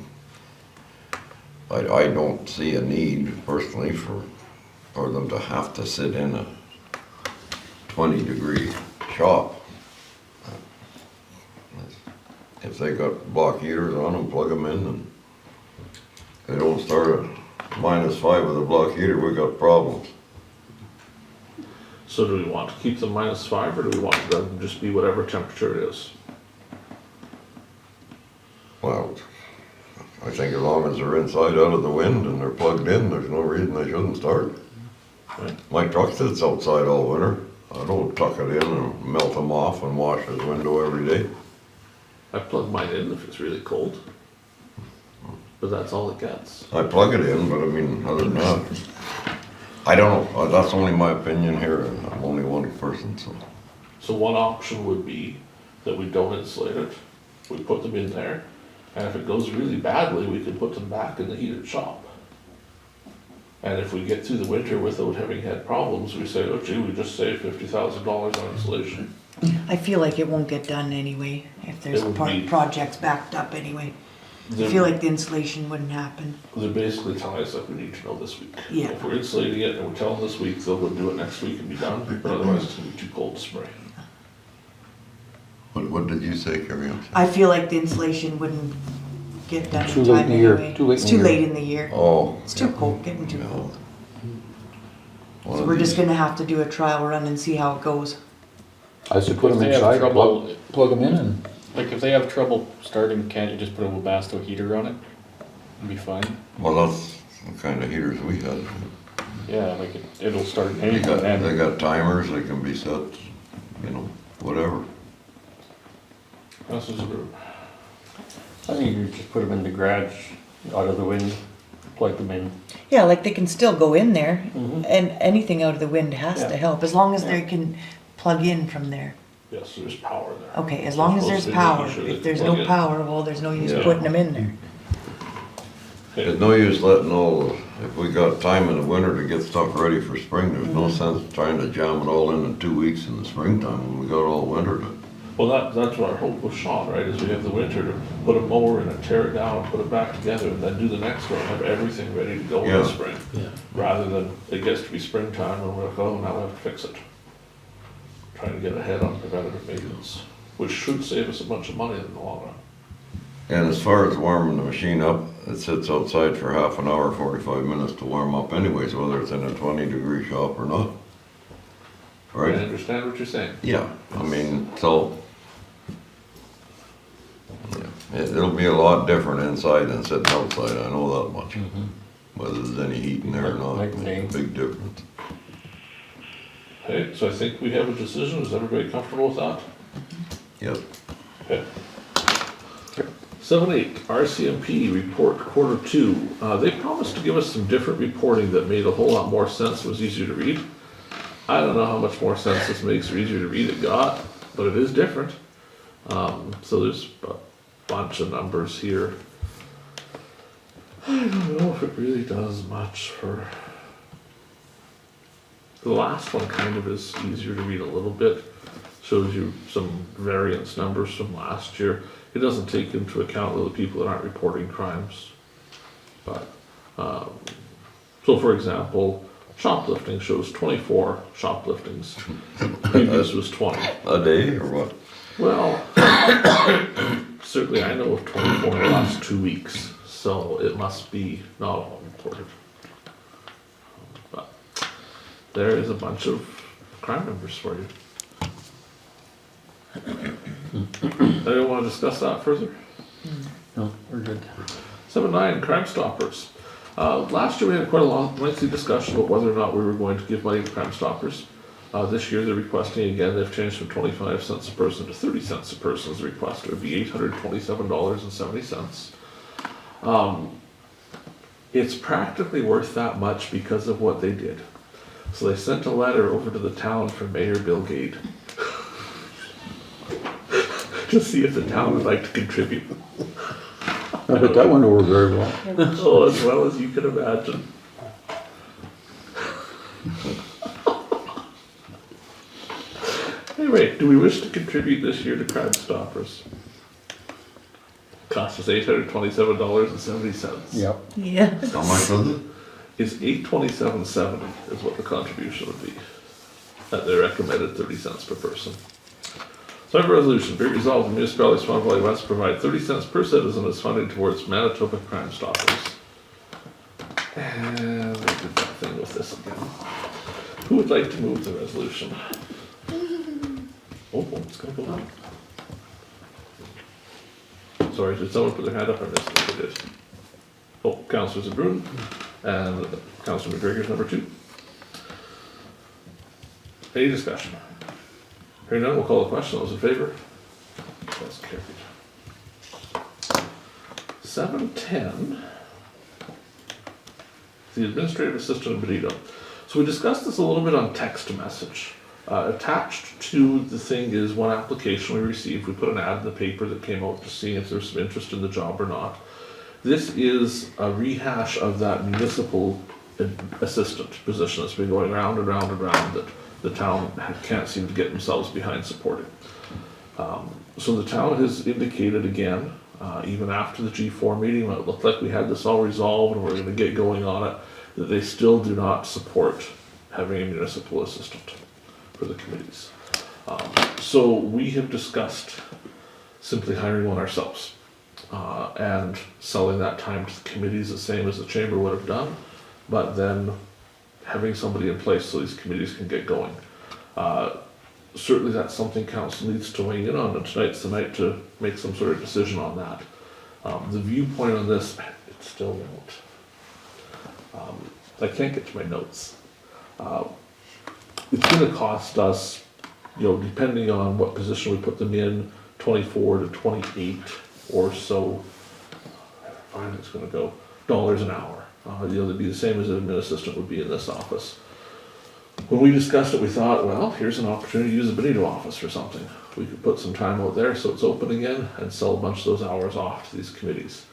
I don't see a need personally for them to have to sit in a 20-degree shop. If they got block heaters on them, plug them in, and they don't start at -5 with a block heater, we got problems. So do we want to keep them -5 or do we want them to just be whatever temperature it is? Well, I think as long as they're inside out of the wind and they're plugged in, there's no reason they shouldn't start. Right. My truck sits outside all winter. I don't tuck it in and melt them off and wash his window every day. I plug mine in if it's really cold. But that's all it gets. I plug it in, but I mean, other than that, I don't know. That's only my opinion here, and I'm only one person, so. So one option would be that we don't insulate it, we put them in there, and if it goes really badly, we can put them back in the heated shop. And if we get through the winter without having had problems, we say, oh gee, we just saved $50,000 on insulation. I feel like it won't get done anyway, if there's It would be- projects backed up anyway. I They're- feel like the installation wouldn't happen. They're basically telling us that we need to know this week. Yeah. If we're insulating it and we're telling this week, they'll go do it next week and be done, but otherwise it's gonna be too cold to spray. What did you say, Carrie? I feel like the installation wouldn't get done Too in late time in the year. anyway. Too late It's in too the year. late in the year. Oh. It's too cold, getting too Yeah. cold. One So of we're just these- gonna have to do a trial run and see how it goes. I say put If them they have inside, trouble- plug them in and. Like if they have trouble starting, can't you just put a Webasto heater on it? And be fine? Well, that's the kind of heaters we had. Yeah, like it'll start They anytime got, they then. got timers, they can be set, you know, whatever. That's just a I think you just put them in the garage, out of the wind, plug them in. Yeah, like they can still go in there, Mhm. and anything out of the wind has to Yeah. help, as long as they can plug in from there. yes, there's power there. Okay, as long as there's Supposed to be power. making sure If they there's plug no in. power, well, there's no use Yeah. putting them in there. There's no use letting all, if we got time in the winter to get stuff ready for spring, there's no sense trying to jam it all in 2 weeks in the springtime when we got all winter to. Well, that's what our hope with Sean, right, is we have the winter to put a mower in and tear it down, put it back together, and then do the next one, have everything ready to go in Yeah. the spring. Rather than it gets to be springtime and we're like, oh, now we have to fix it. Trying to get ahead on preventative maintenance, which should save us a bunch of money in the long run. And as far as warming the machine up, it sits outside for half an hour, 45 minutes to warm up anyways, whether it's in a 20-degree shop or not. I Right? understand what you're saying. Yeah, I mean, so. Yeah, it'll be a lot different inside than sitting outside, I know that much. Whether there's any heat in there or not, Like makes me. a big difference. Okay, so I think we have a decision, is everybody comfortable with that? Yep. Okay. 7-8, RCMP report Q2. They promised to give us some different reporting that made a whole lot more sense, was easier to read. I don't know how much more sense this makes or easier to read it got, but it is different. So there's a bunch of numbers here. I don't know if it really does much for... The last one kind of is easier to read a little bit. Shows you some variance numbers from last year. It doesn't take into account the people that aren't reporting crimes. But, so for example, shoplifting shows 24 shopliftings. Previous was 20. A day or what? Well, certainly I know of 24 in the last 2 weeks, so it must be not all reported. But there is a bunch of crime numbers for you. Anyone want to discuss that further? No, we're good. 7-9, Crime Stoppers. Last year we had quite a long, lengthy discussion about whether or not we were going to give money to Crime Stoppers. This year they're requesting again, they've changed from 25 cents a person to 30 cents a person as a request. It would be $827.70. It's practically worth that much because of what they did. So they sent a letter over to the town from Mayor Bill Gade to see if the town would like to contribute. I bet that went over very well. Oh, as well as you can imagine. Anyway, do we wish to contribute this year to Crime Stoppers? Cost us $827.70. Yep. Yeah. How much was it? Is $827.70 is what the contribution would be. At their recommended 30 cents per person. So I have a resolution, be it resolved, the municipality of Swan Valley West provide 30 cents per citizen as funding towards Manitoba Crime Stoppers. And I did that thing with this again. Who would like to move the resolution? Oh, it's gonna go down. Sorry, did someone put their hand up? I missed it. They did. Oh, Councillor Zbirun and Councillor McGregor's number 2. Any discussion? Hearing none, we'll call the question. Those in favor? That's carried. 710. The administrative assistant of Benito. So we discussed this a little bit on text message. Attached to the thing is one application we received. We put an ad in the paper that came out to see if there's some interest in the job or not. This is a rehash of that municipal assistant position that's been going round and round and round that the town can't seem to get themselves behind supporting. So the town has indicated again, even after the G4 meeting, when it looked like we had this all resolved and we're going to get going on it, that they still do not support having a municipal assistant for the committees. So we have discussed simply hiring one ourselves and selling that time to the committees the same as the chamber would have done, but then having somebody in place so these committees can get going. Certainly that's something council needs to weigh in on, and tonight's the night to make some sort of decision on that. The viewpoint on this, it still won't. I can't get to my notes. It's gonna cost us, depending on what position we put them in, 24 to 28 or so, I find it's gonna go, dollars an hour. They'd be the same as an admin assistant would be in this office. When we discussed it, we thought, well, here's an opportunity to use the Benito office for something. We could put some time out there so it's open again and sell a bunch of those hours off to these committees.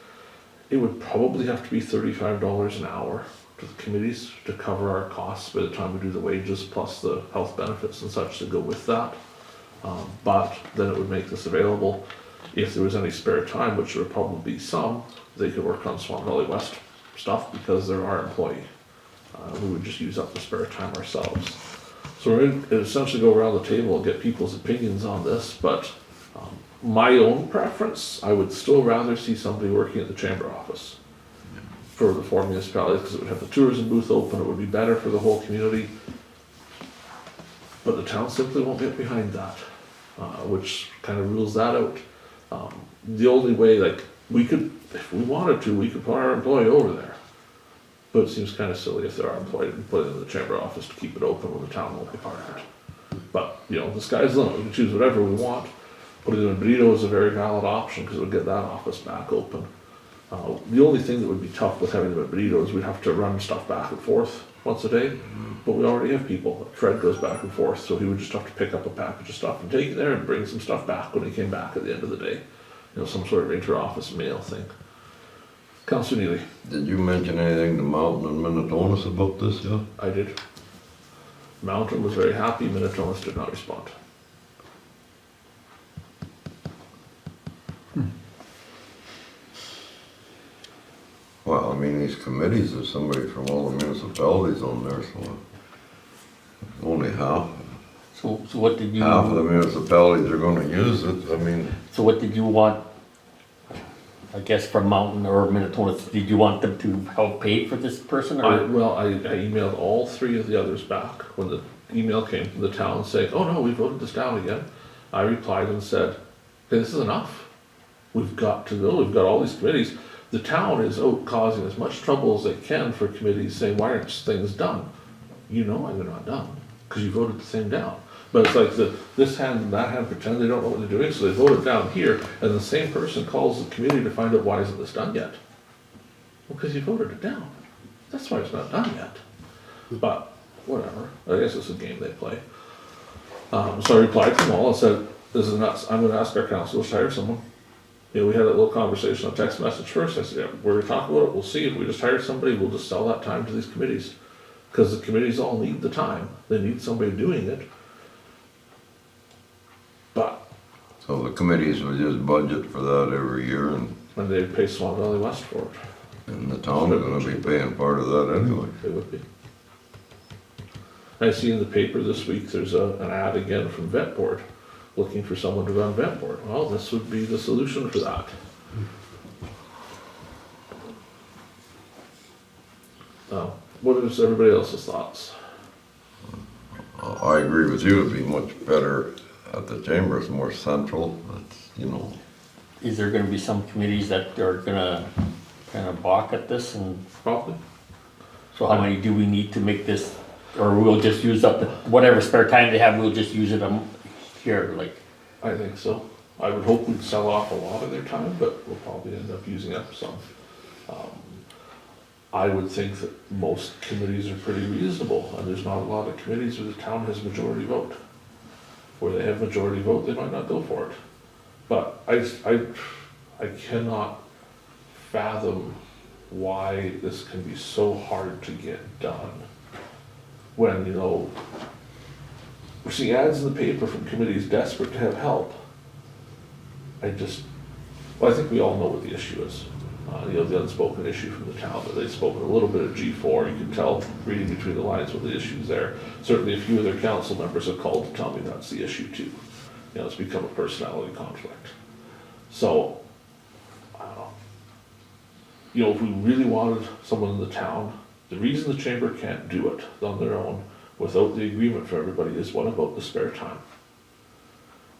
It would probably have to be $35 an hour to the committees to cover our costs by the time we do the wages plus the health benefits and such that go with that. But then it would make this available. If there was any spare time, which there would probably be some, they could work on Swan Valley West stuff because they're our employee. We would just use up the spare time ourselves. So we're going to essentially go around the table and get people's opinions on this, but my own preference, I would still rather see somebody working at the chamber office for the 4 municipalities, because it would have the tourism booth open, it would be better for the whole community. But the town simply won't get behind that, which kind of rules that out. The only way, we could, if we wanted to, we could put our employee over there. But it seems kind of silly if they're our employee to put it in the chamber office to keep it open when the town won't be part of it. But, the sky's the limit, we can choose whatever we want. Putting it in Benito is a very valid option because it would get that office back open. The only thing that would be tough with having them at Benito is we'd have to run stuff back and forth once a day. But we already have people. Fred goes back and forth, so he would just have to pick up a package of stuff and take it there and bring some stuff back when he came back at the end of the day. Some sort of inter-office mail thing. Councillor Neely. Did you mention anything to Mountain and Minnetonka about this yet? I did. Mountain was very happy, Minnetonka did not respond. Well, these committees, there's somebody from all the municipalities on there, so only half So what did you? of the municipalities are gonna use it, So what did you want? I guess from Mountain or Minnesota, did you want them to help pay for this person I or? emailed all 3 of the others back when the email came from the town saying, oh no, we voted this down again. I replied and said, okay, this is enough. We've got to go, we've got all these committees. The town is out causing as much trouble as they can for committees saying, why aren't things done? They're not done, because you voted the thing down. But it's like this hand and that hand pretend they don't know what they're doing, so they vote it down here, and the same person calls the committee to find out why isn't this done yet. Well, because you voted it down. That's why it's not done yet. But, whatever, I guess it's a game they play. So I replied to them all and said, this is nuts, I'm gonna ask our council to hire someone. We had a little conversation on text message first. I said, yeah, we're gonna talk about it, we'll see. If we just hire somebody, we'll just sell that time to these committees. Because the committees all need the time. They need somebody doing it. But, so the committees would just budget for that every year and and they'd pay Swan Valley West for it. And the town is gonna be paying part of that anyway. They would be. I see in the paper this week, there's an ad again from Vet Board, looking for someone to run Vet Board. Well, this would be the solution for that. What is everybody else's thoughts? I agree with you, it'd be much better at the chamber, it's more central, it's, you know. Is there gonna be some committees that are gonna kind of balk at this, and Probably. so how many do we need to make this, or we'll just use up the, whatever spare time they have, we'll just use it here, like, I think so. I would hope we'd sell off a lot of their time, but we'll probably end up using up some. I would think that most committees are pretty reasonable, and there's not a lot of committees where the town has majority vote. Where they have majority vote, they might not go for it. But I cannot fathom why this can be so hard to get done. When, you know, we're seeing ads in the paper from committees desperate to have help. I think we all know what the issue is. You know, the unspoken issue from the town, but they've spoken a little bit of G4, you can tell, reading between the lines, what the issue's there. Certainly a few of their council members have called to tell me that's the issue too. You know, it's become a personality conflict. So, I don't know. You know, if we really wanted someone in the town, the reason the chamber can't do it on their own without the agreement for everybody is what about the spare time?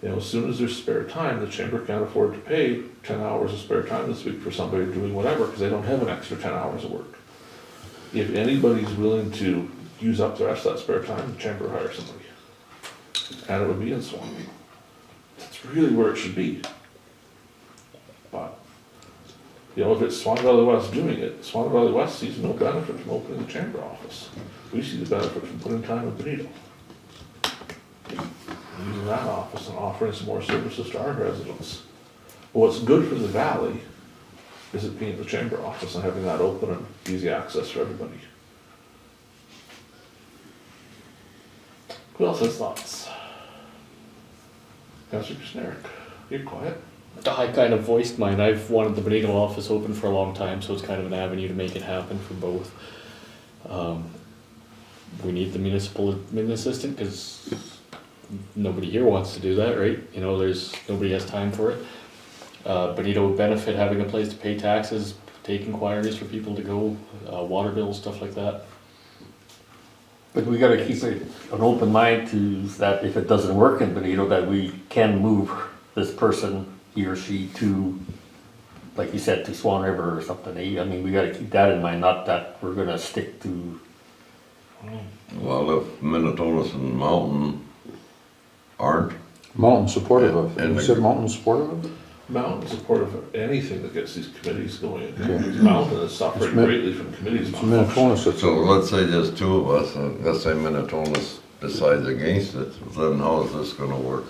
You know, as soon as there's spare time, the chamber can't afford to pay 10 hours of spare time this week for somebody doing whatever, because they don't have an extra 10 hours of work. If anybody's willing to use up the rest of that spare time, the chamber will hire somebody. And it would be in Swan. That's really where it should be. But, you know, if it's Swan Valley West doing it, Swan Valley West sees no benefit from opening the chamber office. We see the benefit from putting time with Benito. Using that office and offering some more services to our residents. But what's good for the valley is it being the chamber office and having that open and easy access for everybody. Who else has thoughts? Councillor Kushniryk, you're quiet. I kind of voiced mine. I've wanted the Benito office open for a long time, so it's kind of an avenue to make it happen for both. We need the municipal admin assistant because nobody here wants to do that, right? You know, nobody has time for it. Benito would benefit having a place to pay taxes, take inquiries for people to go, water bills, stuff like that. but we gotta keep an open mind to that if it doesn't work in Benito, that we can move this person, he or she, to, like you said, to Swan River or something. I mean, we gotta keep that in mind, not that we're gonna stick to. Well, if Minnetonka and Mountain aren't, Mountain supportive of it. And You said Mountain supportive of it? Mountain supportive of anything that gets these committees going. Okay. Mountain is suffering It's Min- greatly from committees. It's Minnetonka, so so let's say there's two of us, and let's say Minnetonka decides against it, then how is this gonna work?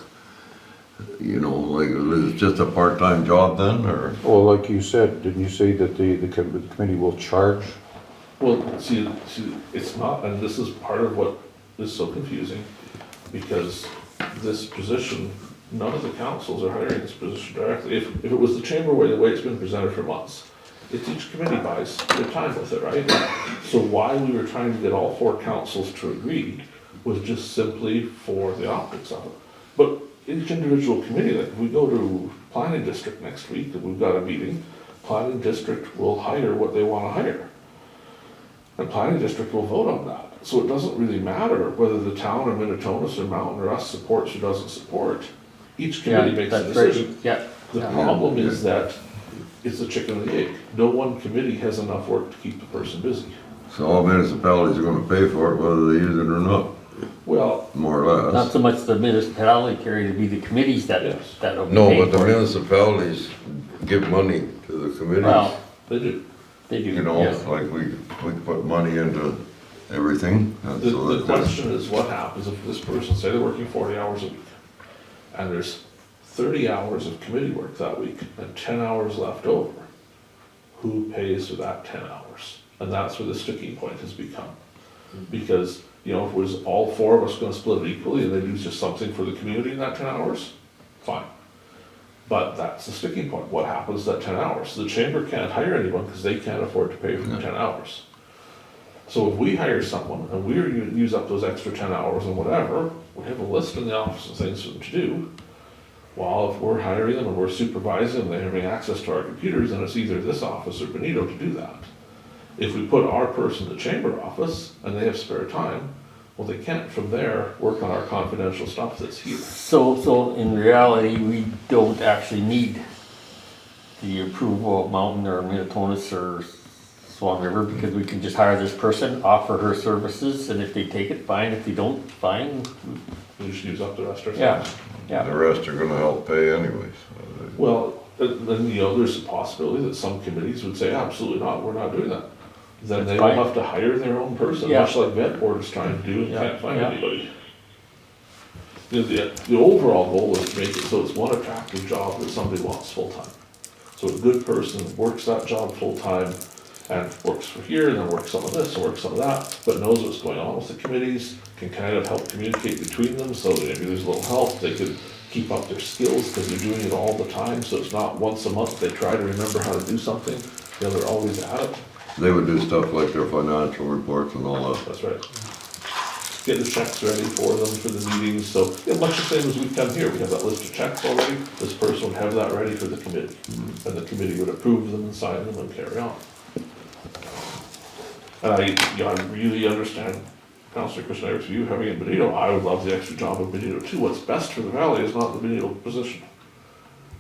You know, like, is it just a part-time job then, or? well, like you said, didn't you say that the committee will charge? Well, see, it's not, and this is part of what is so confusing, because this position, none of the councils are hiring this position directly. If it was the chamber way, the way it's been presented for months, it's each committee buys their time with it, right? So why we were trying to get all four councils to agree was just simply for the optics of it. But each individual committee, like if we go to planning district next week, and we've got a meeting, planning district will hire what they wanna hire. And planning district will vote on that. So it doesn't really matter whether the town or Minnetonka or Mountain or us supports or doesn't support. Each committee makes a that's right. decision. Yeah, The problem is that it's the chicken and the egg. No one committee has enough work to keep the person busy. So all municipalities are gonna pay for it whether they use it or not, Well, more or not less. so much the municipality, Carrie, to be the committees Yes. that'll be No, paying but the for it. municipalities give money to the committees. Well, they do. they do, You know, yes. like we put money into everything, and The, so the that that's, question is what happens if this person, say they're working 40 hours a week, and there's 30 hours of committee work that week and 10 hours left over. Who pays for that 10 hours? And that's where the sticking point has become. Because, you know, if it was all four of us gonna split it equally and they do just something for the community in that 10 hours, fine. But that's the sticking point. What happens at 10 hours? The chamber can't hire anyone because they can't afford to pay for the 10 hours. So if we hire someone and we use up those extra 10 hours and whatever, we have a list in the office of things for them to do. Well, if we're hiring them and we're supervising them, they're having access to our computers, then it's either this office or Benito to do that. If we put our person in the chamber office and they have spare time, well, they can't from there work on our confidential stuff that's here. So in reality, we don't actually need the approval of Mountain or Minnetonka or Swan River, because we can just hire this person, offer her services, and if they take it, fine, if they don't, fine. We just use up the rest ourselves. Yeah, The yeah. rest are gonna help pay anyways. Well, then, there's a possibility that some committees would say, absolutely not, we're not doing that. Then they will Fine. have to hire their own person, Yeah. much like vet board is trying to do and Yeah, can't find yeah. anybody. The overall goal is to make it so it's one attractive job that somebody wants full-time. So a good person works that job full-time and works for here, and then works some of this, and works some of that, but knows what's going on with the committees, can kind of help communicate between them, so that maybe there's a little help, they could keep up their skills, because they're doing it all the time, so it's not once a month they try to remember how to do something, they're always at it. They would do stuff like their financial reports and all that. That's right. Get the checks ready for them for the meetings, so, much the same as we've done here, we have that list of checks already, this person would have that ready for the committee, and the committee would approve them and sign them and carry on. And I really understand Councillor Kushniryk's view, having it in Benito, I would love the extra job in Benito too. What's best for the valley is not the Benito position.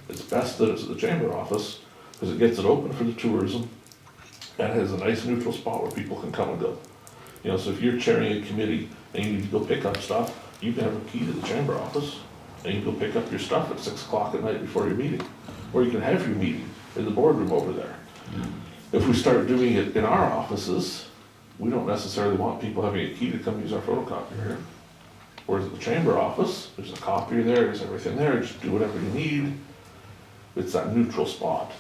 It's best that it's at the chamber office, because it gets it open for the tourism, and has a nice neutral spot where people can come and go. So if you're chairing a committee and you need to go pick up stuff, you can have a key to the chamber office, and you can go pick up your stuff at 6 o'clock at night before your meeting. Or you can have your meeting in the boardroom over there. If we start doing it in our offices, we don't necessarily want people having a key to come use our photocopier here. Whereas at the chamber office, there's a copier there, there's everything there, just do whatever you need. It's that neutral spot.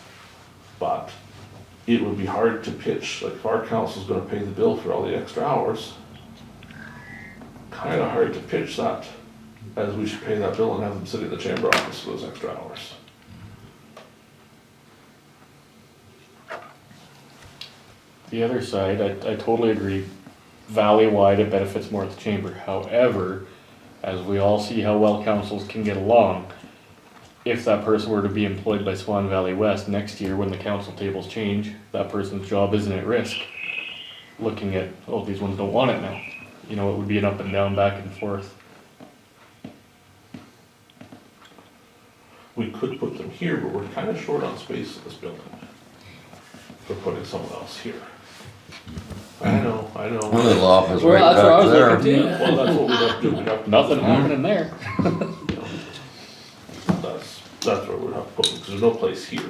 But it would be hard to pitch, like if our council's gonna pay the bill for all the extra hours, kinda hard to pitch that as we should pay that bill and have them sit in the chamber office for those extra hours. The other side, I totally agree, valley-wide it benefits more at the chamber. However, as we all see how well councils can get along, if that person were to be employed by Swan Valley West next year when the council tables change, that person's job isn't at risk. Looking at, oh, these ones don't want it now. It would be an up and down, back and forth. We could put them here, but we're kinda short on space in this building. For putting someone else here. I know. Well, the office Well, right that's what I was back looking there. to. Well, that's what we have to do, we have to. Nothing happening there. That's where we'd have to put them, because there's no place here.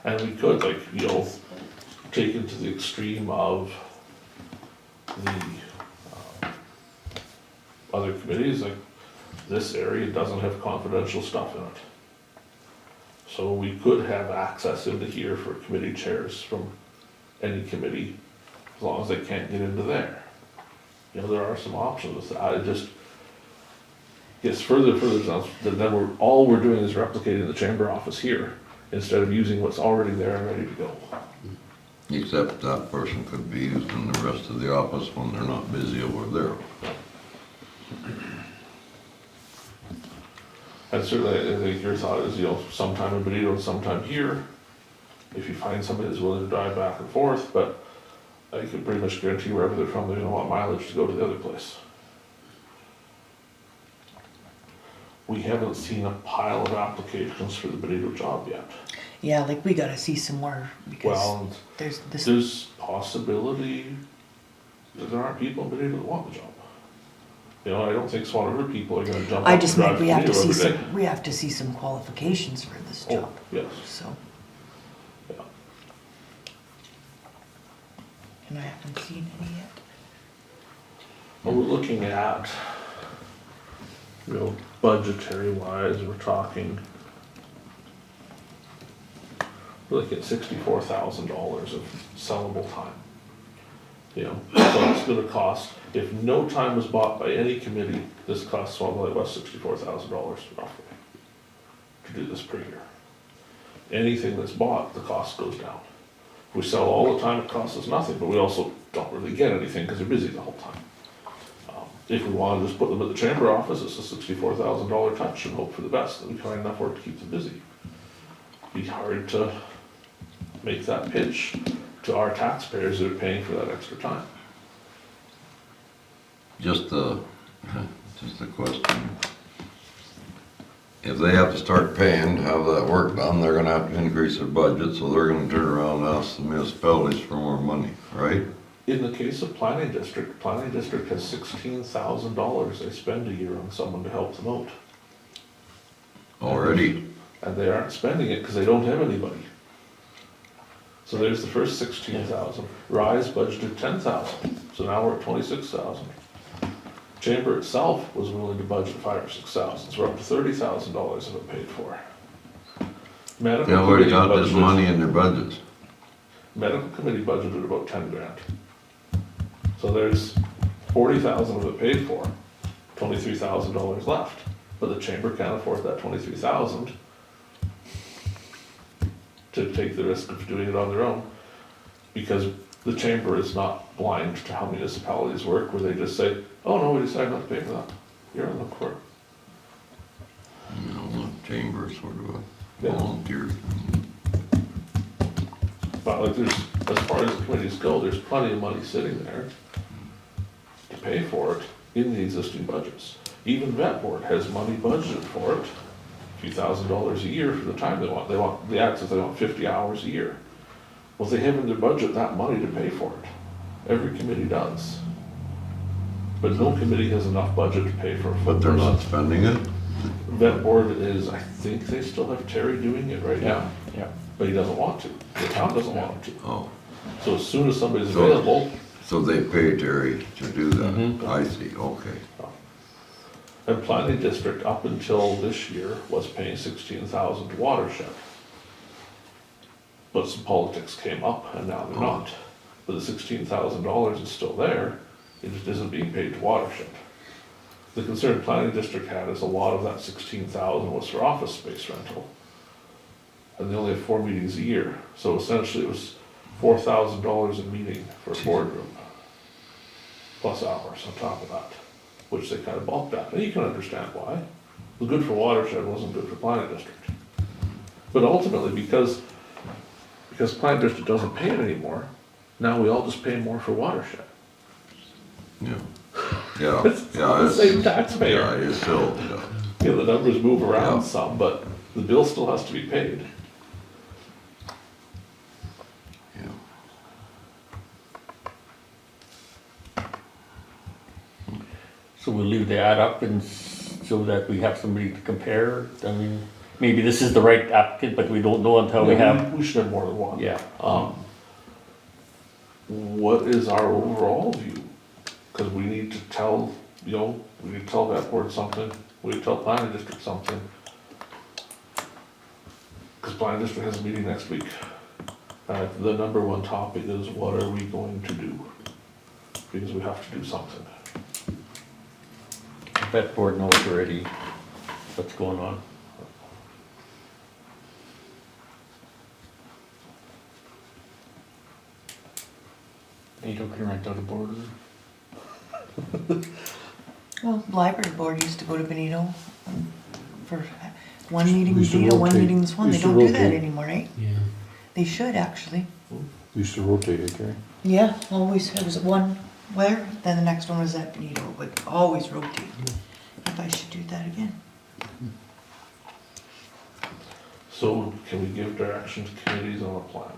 And we could, take it to the extreme of the other committees, like this area doesn't have confidential stuff in it. So we could have access into here for committee chairs from any committee, as long as they can't get into there. There are some options with that. It just gets further down, then all we're doing is replicating the chamber office here, instead of using what's already there and ready to go. Except that person could be used in the rest of the office when they're not busy over there. And certainly, I think your thought is, sometime in Benito and sometime here, if you find somebody that's willing to drive back and forth, but I can pretty much guarantee wherever they're from, they don't want mileage to go to the other place. We haven't seen a pile of applications for the Benito job yet. Yeah, we gotta see some more, because Well, there's this, there's possibility that there aren't people in Benito that want the job. I don't think Swan River people are gonna jump I up and just drive meant to we have to Benito see every day. some, we have to see some qualifications for this Oh, job, yes, so, yeah. and I haven't seen any yet. Well, we're looking at, budgetary wise, we're talking, we're looking at $64,000 of sellable time. You know, so it's gonna cost, if no time was bought by any committee, this costs Swan Valley West $64,000 roughly to do this per year. Anything that's bought, the cost goes down. If we sell all the time, it costs us nothing, but we also don't really get anything because they're busy the whole time. If we wanted to just put them at the chamber office, it's a $64,000 touch and hope for the best, that we find enough work to keep them busy. Be hard to make that pitch to our taxpayers that are paying for that extra time. Just a question. If they have to start paying to have that work done, they're gonna have to increase their budget, so they're gonna turn around and ask the municipalities for more money, right? In the case of planning district has $16,000 they spend a year on someone to help them out. Already, And they aren't spending it because they don't have anybody. So there's the first 16,000. Rise budgeted 10,000, so now we're at 26,000. Chamber itself was willing to budget 5,000 or 6,000, so we're up to $30,000 of it paid for. Medical they already committee got this budgeted- money in their budgets. Medical committee budgeted about 10 grand. So there's 40,000 of it paid for, $23,000 left. But the chamber can't afford that 23,000 to take the risk of doing it on their own. Because the chamber is not blind to how municipalities work, where they just say, oh no, we decided not to pay for that. You're on the court. You know, the chamber sort of a Yeah. volunteer. But like there's, as far as the committees go, there's plenty of money sitting there to pay for it in the existing budgets. Even vet board has money budgeted for it, a few $1,000s a year for the time they want. The act says they want 50 hours a year. Well, they have in their budget that money to pay for it. Every committee does. But no committee has enough budget to pay for a full But they're not person. spending it? Vet board is, I think they still have Terry doing it right now, Yeah. but he doesn't want to. The town doesn't want him to. Oh, So as soon as somebody's So- available, so they pay Terry to do that? Mhm. I see, okay. and planning district up until this year was paying 16,000 to watershed. But some politics came up and now they're not. But the $16,000 is still there, it just isn't being paid to watershed. The concern planning district had is a lot of that 16,000 was for office space rental. And they only have 4 meetings a year, so essentially it was $4,000 a meeting for a boardroom. Plus hours on top of that, which they kind of bulked at, and you can understand why. It was good for watershed, wasn't good for planning district. But ultimately, because planning district doesn't pay it anymore, now we all just pay more for watershed. Yeah, yeah, It's yeah. the same taxpayer. Yeah, it's still, yeah. You know, the numbers move around Yeah. some, but the bill still has to be paid. Yeah. So we'll leave the ad up and so that we have somebody to compare. I mean, maybe this is the right applicant, but we don't know until we have, We should have more than one. yeah. What is our overall view? Because we need to tell, we need to tell that board something, we need to tell planning district something. Because planning district has a meeting next week. The number one topic is what are we going to do? Because we have to do something. Vet board knows already what's going on. Benito can rent out a boardroom. Well, library board used to go to Benito for one meeting We used to Benito, one rotate. meeting Swan. We They used to don't do that rotate. anymore, right? Yeah. They should, actually. Used to rotate it, Carrie. Yeah, always, it was one where, then the next one was at Benito, but always rotate. If I should do that again. So can we give direction to committees on a plan?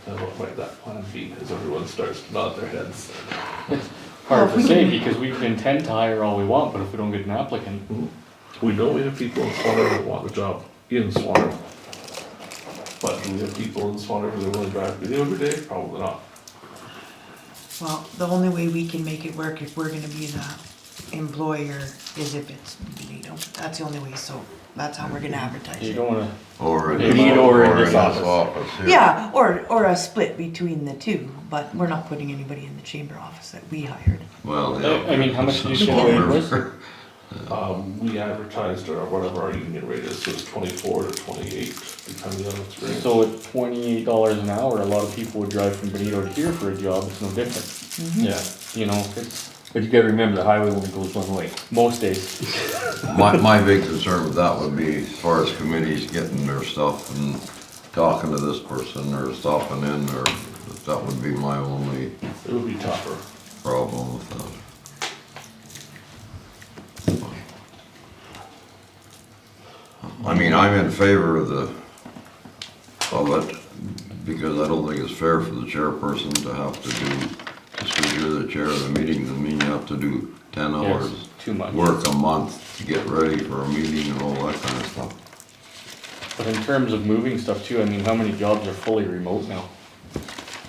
And what might that plan be, as everyone starts to nod their heads? Hard Well, to we say, can- because we can intend to hire all we want, but if we don't get an applicant, We know we have people in Swan River that want the job in Swan River. But do we have people in Swan River that are willing to drive video every day? Probably not. Well, the only way we can make it work if we're gonna be employer is if it's Benito. That's the only way, so that's how we're gonna advertise You it. don't wanna, Or in Benito or in this office here. Yeah, or a split between the two, but we're not putting anybody in the chamber office that we hired. Well, yeah. I mean, how much did you say the rate was? We advertised whatever our union rate is, so it's 24 to 28, depending on experience. So at $28 an hour, a lot of people would drive from Benito to here for a job, it's no different. Yeah. You know, it's But you gotta remember, the highway only goes one way. most days. My big concern with that would be as far as committees getting their stuff and talking to this person or stopping in, or that would be my only It would be tougher. problem with that. I mean, I'm in favor of it, because I don't think it's fair for the chairperson to have to do, just because you're the chair of the meeting, doesn't mean you have to do 10 hours. Yes, too much. Work a month to get ready for a meeting and all that kind of stuff. But in terms of moving stuff too, I mean, how many jobs are fully remote now?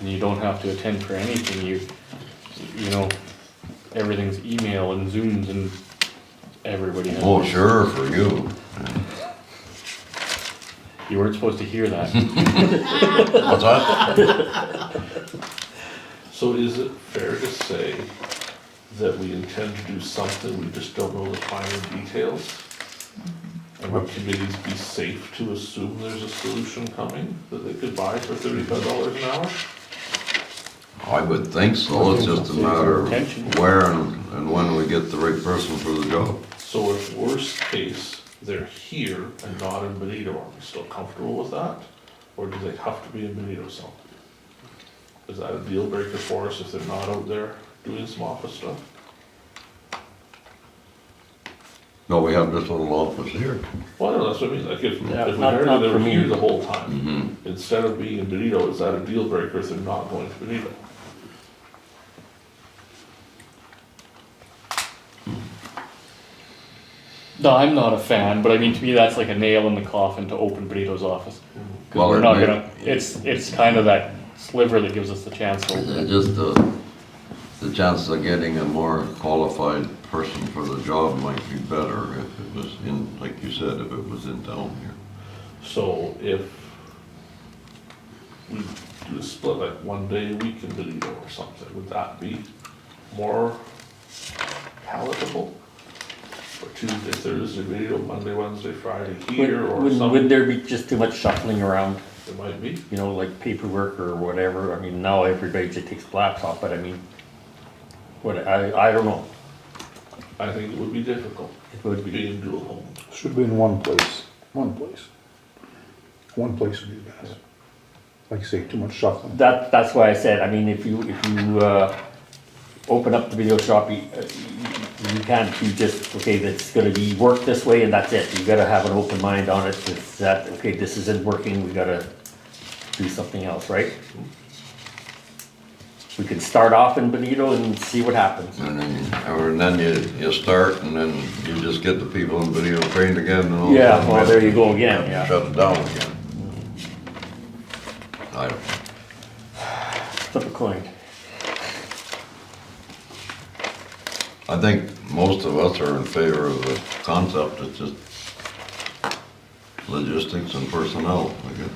And you don't have to attend for anything, you know, everything's email and Zooms and everybody has. Oh, sure, for you. You weren't supposed to hear that. What's that? So is it fair to say that we intend to do something, we just don't know the finer details? And would committees be safe to assume there's a solution coming that they could buy for $35 an hour? I would think so, it's just a matter of where and when we get the right person for the job. So if worst case, they're here and not in Benito, are we still comfortable with that? Or do they have to be in Benito some? Is that a deal breaker for us if they're not out there doing some office stuff? No, we have this little office here. Well, no, that's what I mean, like if we Yeah, heard not that they for were me. here the whole time, Mhm. instead of being in Benito, is that a deal breaker if they're not going to Benito? No, I'm not a fan, but I mean, to me, that's like a nail in the coffin to open Benito's office. 'Cause Well, we're it not may- gonna, it's kind of that sliver that gives us the chance to open it. Just the chance of getting a more qualified person for the job might be better if it was in, like you said, if it was in town here. So if we do a split, like one day a week in Benito or something, would that be more palatable? Or Tuesday, Thursday, Benito, Monday, Wednesday, Friday here or Wouldn't something? there be just too much shuffling around, It might be. you know, like paperwork or whatever? I mean, now everybody just takes laptop, but I mean, I don't know. I think it would be difficult, It would be. being dual home. Should be in one place, one place. One place would be best. Like you say, too much shuffling. That's why I said, I mean, if you, open up the video shop, you can't be just, okay, that's gonna be work this way and that's it. You gotta have an open mind on it, it's that, okay, this isn't working, we gotta do something else, right? We can start off in Benito and see what happens. And then you start and then you just get the people in video trained again and all. of a Yeah, sudden well, we have there to- you go again, have to yeah. Shut it down again. I don't know. Flip a coin. I think most of us are in favor of the concept, it's just logistics and personnel, I guess.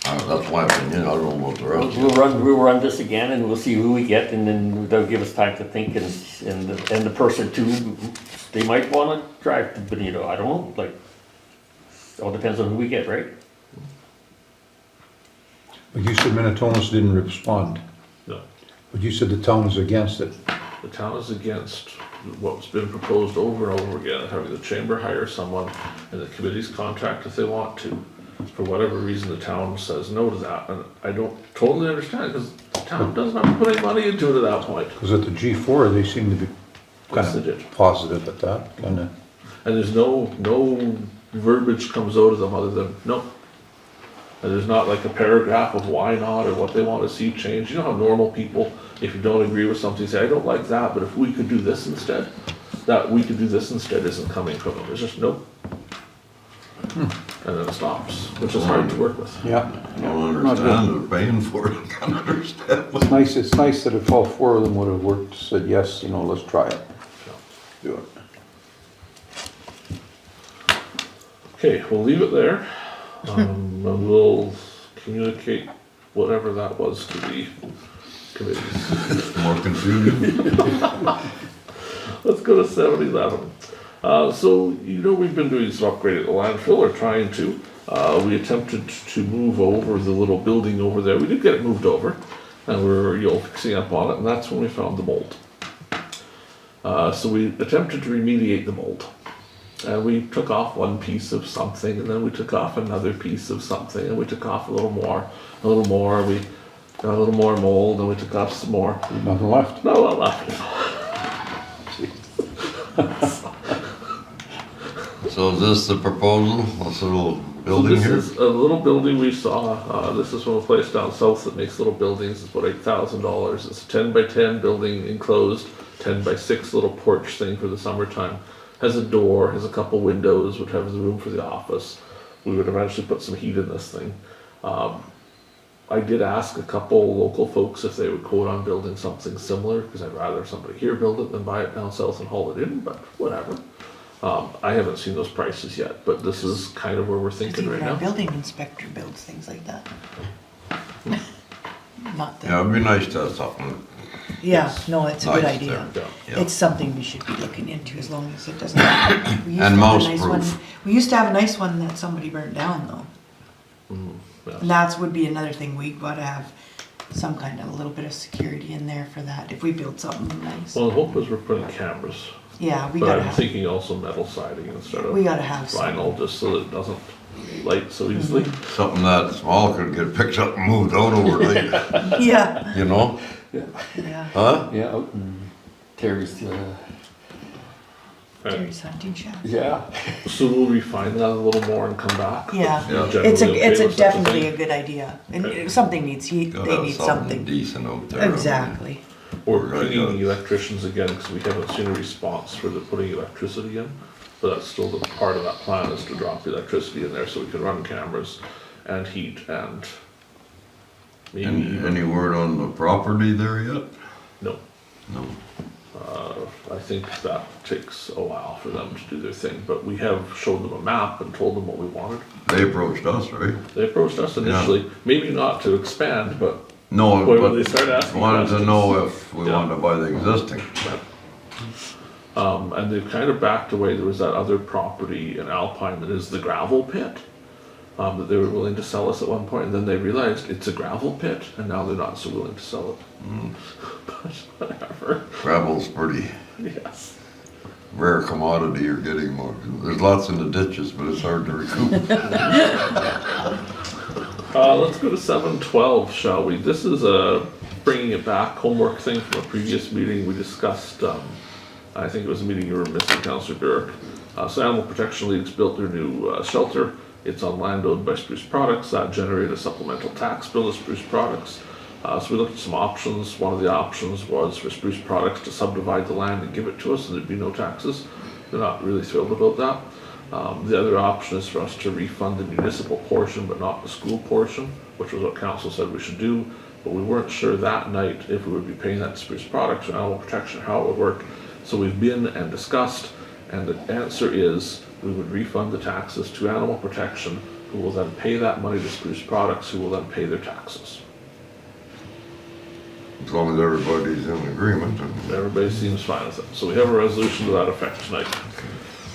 That's my opinion, I don't know about the rest of you. We'll run this again and we'll see who we get and then that'll give us time to think and the person too, they might wanna drive to Benito, I don't know, like, all depends on who we get, right? But you said Minnetonka's didn't respond. No. But you said the town is against it. The town is against what's been proposed over and over again, having the chamber hire someone and the committees contract if they want to. For whatever reason, the town says no to that, and I don't totally understand, because the town does not put any money into it at that point. Because at the G4, they seem to be Yes, they kind did. of positive at that, kind of. And there's no verbiage comes out of them other than, no. And there's not like a paragraph of why not, or what they want to see changed. You know how normal people, if you don't agree with something, say, I don't like that, but if we could do this instead, that we could do this instead isn't coming from them, there's just no. and then it stops, which is hard to work with. Yeah. I don't understand, they're paying for it, I can't understand. It's nice that if all four of them would have worked, said, yes, you know, let's try it. Do it. Okay, we'll leave it there. And we'll communicate whatever that was to the committees. More confusion? Let's go to 7-11. So, you know, we've been doing some upgrading at the landfill, or trying to. We attempted to move over the little building over there. We did get it moved over, and we were fixing up on it, and that's when we found the mold. So we attempted to remediate the mold. And we took off one piece of something, and then we took off another piece of something, and we took off a little more, we got a little more mold, and we took off some more. Nothing left. No, not left. So is this the proposal, this little building This here? is a little building we saw. This is from a place down south that makes little buildings. It's about $8,000. It's a 10 by 10 building, enclosed, 10 by 6 little porch thing for the summertime. Has a door, has a couple windows, would have the room for the office. We would eventually put some heat in this thing. I did ask a couple local folks if they would quote on building something similar, because I'd rather somebody here build it than buy it down south and haul it in, but whatever. I haven't seen those prices yet, but this is kind of where we're thinking right Even our now. building inspector builds things like that. Not Yeah, that, it'd be nice to have something yeah, no, it's a good nice idea. there. Yeah. Yeah. It's something we should be looking into as long as it doesn't. We used And to have a mouse nice proof. one- We used to have a nice one that somebody burnt down though. Yeah. And that would be another thing, we gotta have some kind of, a little bit of security in there for that, if we build something nice. Well, the hope is we're putting cameras, Yeah, we but gotta I'm have, thinking also metal siding instead of we gotta have some. vinyl, just so that it doesn't light so easily. Something that small could get picked up and moved out overnight, Yeah, you know? yeah, Huh? Yeah, out in Terry's, Jerry's hunting shack. yeah. So we'll refine that a little more and come back. Yeah, Yeah. it's Generally okay a with such a definitely thing. a good idea, and something needs heat, Gotta they have need something something. decent out there. Exactly, We're Right, pinging yeah. electricians again, because we haven't seen a response for the putting electricity in. But that's still the part of that plan, is to drop the electricity in there so we can run cameras and heat and maybe even, Any word on the property there yet? no. No. I think that takes a while for them to do their thing, but we have showed them a map and told them what we wanted. They approached us, right? They approached us initially, maybe not to expand, but No, when but they started asking wanted to questions. know if we Yeah. wanted to buy the existing. And they've kind of backed away. There was that other property in Alpine that is the gravel pit, that they were willing to sell us at one point, and then they realized it's a gravel pit, and now they're not so willing to sell it. But whatever, Gravel's pretty yes. rare commodity you're getting more. There's lots in the ditches, but it's hard to recoup. Let's go to 712, shall we? This is bringing it back, homework thing from a previous meeting. We discussed, I think it was a meeting you were missing, Councillor Burick. So Animal Protection League's built their new shelter. It's on land owned by Spruce Products. That generated a supplemental tax bill to Spruce Products. So we looked at some options. One of the options was for Spruce Products to subdivide the land and give it to us, and there'd be no taxes. They're not really thrilled about that. The other option is for us to refund the municipal portion, but not the school portion, which was what council said we should do. But we weren't sure that night if we would be paying that to Spruce Products or Animal Protection, how it would work. So we've been and discussed, and the answer is we would refund the taxes to Animal Protection, who will then pay that money to Spruce Products, who will then pay their taxes. As long as everybody's in agreement. And Everybody seems fine with it. So we have a resolution to that effect tonight.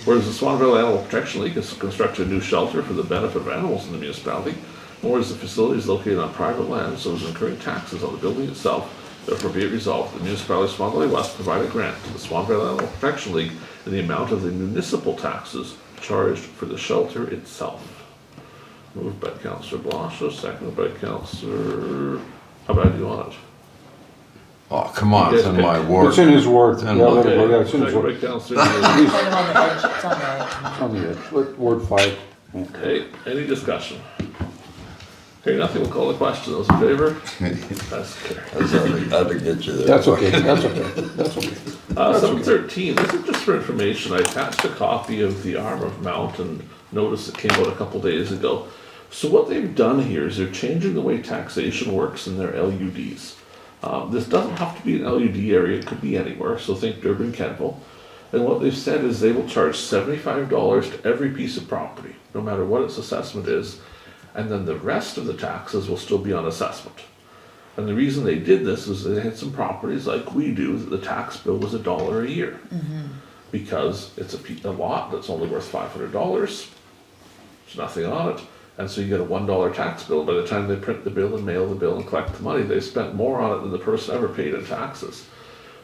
Whereas the Swan Valley Animal Protection League has constructed a new shelter for the benefit of animals in the municipality, and whereas the facility is located on private land, so is incurring taxes on the building itself, therefore be it resolved, the municipality of Swan Valley West provide a grant to the Swan Valley Animal Protection League in the amount of the municipal taxes charged for the shelter itself. Moved by Councillor Blosha, seconded by Councillor, how bad do you want it? oh, come on, it's in my ward. It's in his ward. Then- Yeah, let it Okay, go. Yeah, it's in his seconded ward. by Councillor Neely. Kind of on the edge, it's on the edge. It's on the edge. Ward 5. Yeah. Okay, any discussion? Okay, nothing, we'll call the question, those in favor? That's carried. Had to get you there. That's okay, that's okay, that's okay. 713, this is just for information, I attached a copy of the Arm of Mountain notice that came out a couple days ago. So what they've done here is they're changing the way taxation works in their LUDs. This doesn't have to be an LUD area, it could be anywhere, so think Durban, Kenville. And what they've said is they will charge $75 to every piece of property, no matter what its assessment is, and then the rest of the taxes will still be on assessment. And the reason they did this is they had some properties like we do, that the tax bill was $1 a year. Because it's a lot that's only worth $500, there's nothing on it. And so you get a $1 tax bill. By the time they print the bill and mail the bill and collect the money, they spent more on it than the person ever paid in taxes.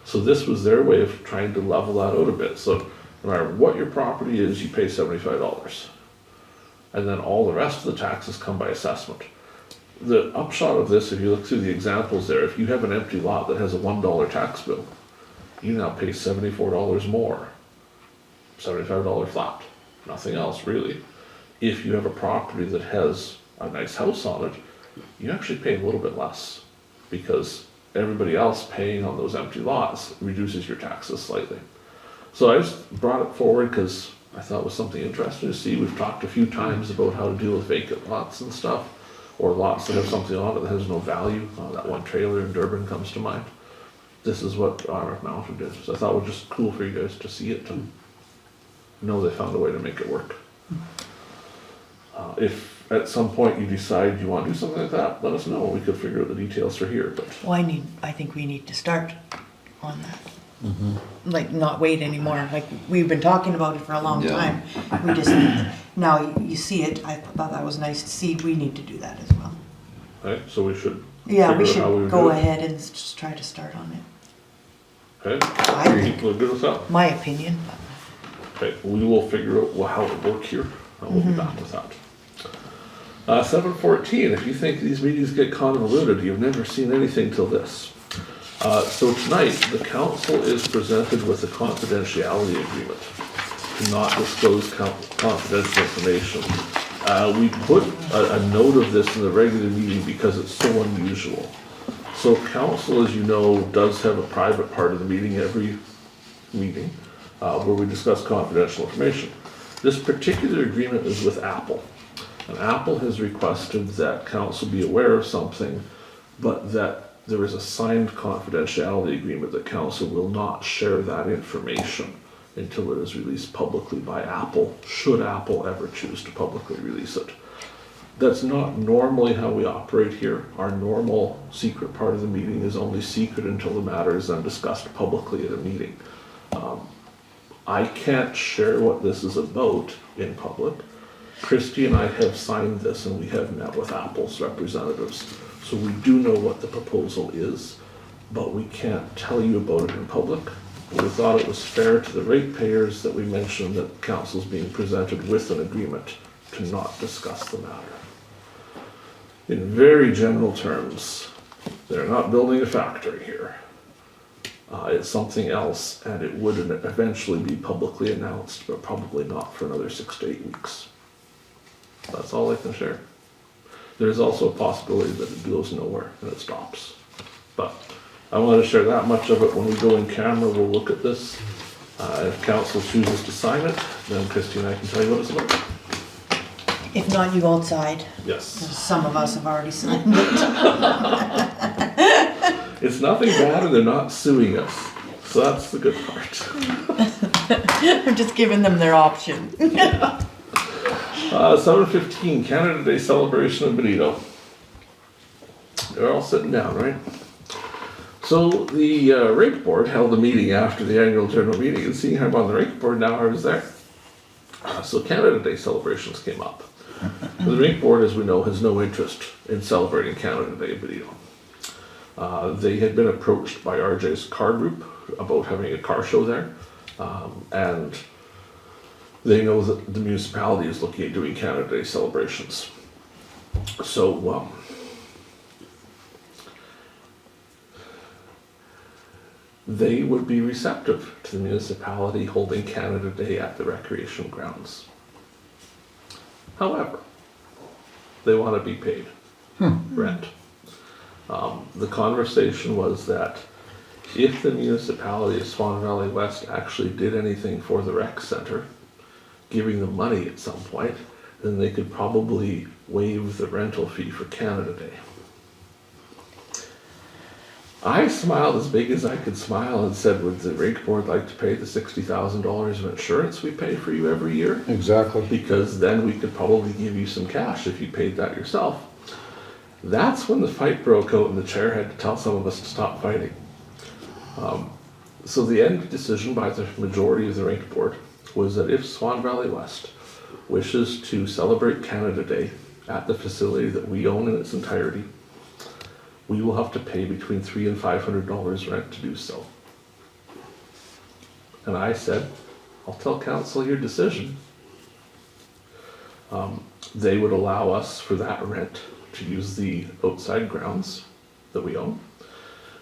So this was their way of trying to level that out a bit. So no matter what your property is, you pay $75. And then all the rest of the taxes come by assessment. The upshot of this, if you look through the examples there, if you have an empty lot that has a $1 tax bill, you now pay $74 more. $75 flat, nothing else really. If you have a property that has a nice house on it, you actually pay a little bit less because everybody else paying on those empty lots reduces your taxes slightly. So I just brought it forward because I thought it was something interesting to see. We've talked a few times about how to deal with vacant lots and stuff, or lots that have something on it that has no value. That one trailer in Durban comes to mind. This is what RF Mountain did. So I thought it was just cool for you guys to see it and know they found a way to make it work. If at some point you decide you want to do something like that, let us know. We could figure out the details for here. But Well, I think we need to start on that. Like, not wait anymore. Like, we've been talking about it for a long Yeah. time. We just, now you see it, I thought that was nice to see. We need to do that as well. right, so we should Yeah, we figure out how we should would go do it. ahead and just try to start on it. Okay, I think, we're good with that. my opinion, but. Okay, we will figure out how it works here, and we'll be back with that. 7:14, if you think these meetings get convoluted, you've never seen anything till this. So tonight, the council is presented with a confidentiality agreement to not disclose confidential information. We put a note of this in the regular meeting because it's so unusual. So council, as you know, does have a private part of the meeting every meeting where we discuss confidential information. This particular agreement is with Apple. And Apple has requested that council be aware of something, but that there is a signed confidentiality agreement that council will not share that information until it is released publicly by Apple, should Apple ever choose to publicly release it. That's not normally how we operate here. Our normal secret part of the meeting is only secret until the matter is then discussed publicly at a meeting. I can't share what this is about in public. Kristi and I have signed this and we have met with Apple's representatives. So we do know what the proposal is, but we can't tell you about it in public. We thought it was fair to the ratepayers that we mentioned that council's being presented with an agreement to not discuss the matter. In very general terms, they're not building a factory here. It's something else, and it would eventually be publicly announced, but probably not for another 6 to 8 weeks. That's all I can share. There's also a possibility that it goes nowhere and it stops. But I wanted to share that much of it. When we go in camera, we'll look at this. If council chooses to sign it, then Kristi and I can tell you what it's about. If not, you outside. Yes. Some of us have already signed it. It's nothing bad and they're not suing us. So that's the good part. We're just giving them their option. 7:15, Canada Day celebration in Benito. They're all sitting down, right? So the rate board held a meeting after the annual general meeting, and seeing I'm on the rate board now, I was there. So Canada Day celebrations came up. The rate board, as we know, has no interest in celebrating Canada Day in Benito. They had been approached by RJ's car group about having a car show there, and they know that the municipality is looking at doing Canada Day celebrations. So they would be receptive to the municipality holding Canada Day at the recreation grounds. However, they want to be paid rent. The conversation was that if the municipality of Swan Valley West actually did anything for the rec center, giving them money at some point, then they could probably waive the rental fee for Canada Day. I smiled as big as I could smile and said, would the rink board like to pay the $60,000 of insurance we pay for you every year? Exactly. Because then we could probably give you some cash if you paid that yourself. That's when the fight broke out and the chair had to tell some of us to stop fighting. So the end decision by the majority of the rink board was that if Swan Valley West wishes to celebrate Canada Day at the facility that we own in its entirety, we will have to pay between $300 and $500 rent to do so. And I said, I'll tell council your decision. They would allow us for that rent to use the outside grounds that we own.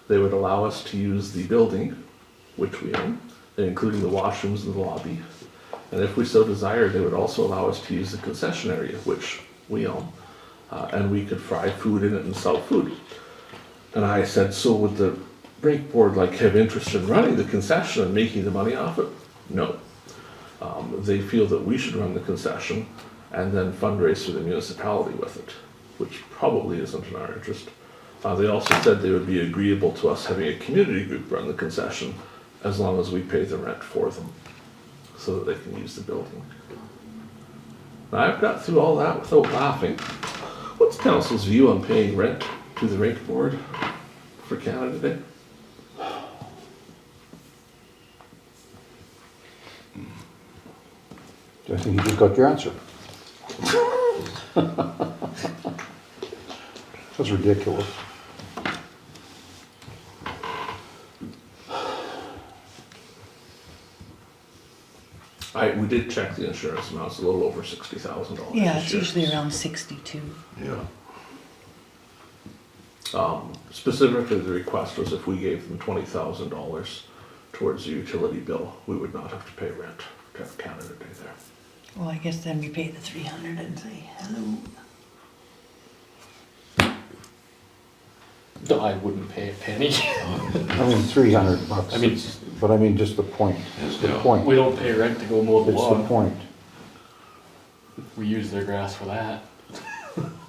They would allow us to use the building, which we own, including the washrooms and the lobby. And if we so desired, they would also allow us to use the concession area, which we own. And we could fry food in it and sell food. And I said, so would the rink board like have interest in running the concession and making the money off it? No. They feel that we should run the concession and then fundraise for the municipality with it, which probably isn't in our interest. They also said they would be agreeable to us having a community group run the concession as long as we pay the rent for them so that they can use the building. Now, I've got through all that without laughing. What's council's view on paying rent to the rink board for Canada Day? I think you just got your answer. That's ridiculous. We did check the insurance amount, it's a little over $60,000. Yeah, this it's year. usually around 62. Yeah. Specifically, the request was if we gave them $20,000 towards the utility bill, we would not have to pay rent to have Canada Day there. Well, I guess then we pay the 300 and say hello. No, I wouldn't pay a penny. I mean, $300. I mean- But I mean, just the point. It's the Yeah. point. We don't pay rent to go mow the It's the lawn. point. We use their grass for that.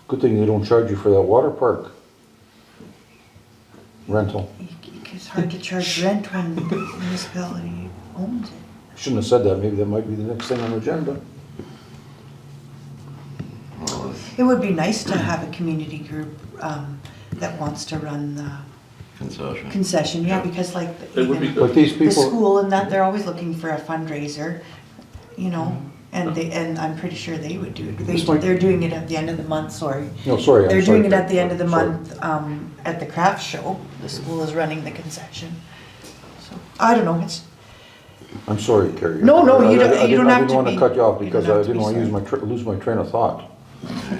Good thing they don't charge you for that water park rental. It's hard to charge rent when the municipality owns it. Shouldn't have said that. Maybe that might be the next thing on the agenda. Well, it's It would be nice to have a community group that wants to run the concession. concession, yeah, because like It would be even good. But these the people, school and that, they're always looking for a fundraiser, you know, and I'm pretty sure they would do it. This might- They're doing it at the end of the month, sorry. no, sorry. I'm They're sorry, doing it at the end of the sorry. month, at the craft show. The school is running the concession. So, I don't know, it's, I'm sorry, Carrie. No, no, you don't- I you don't have to I didn't want be- to cut you off you because don't I have to didn't be want to lose my train of thought.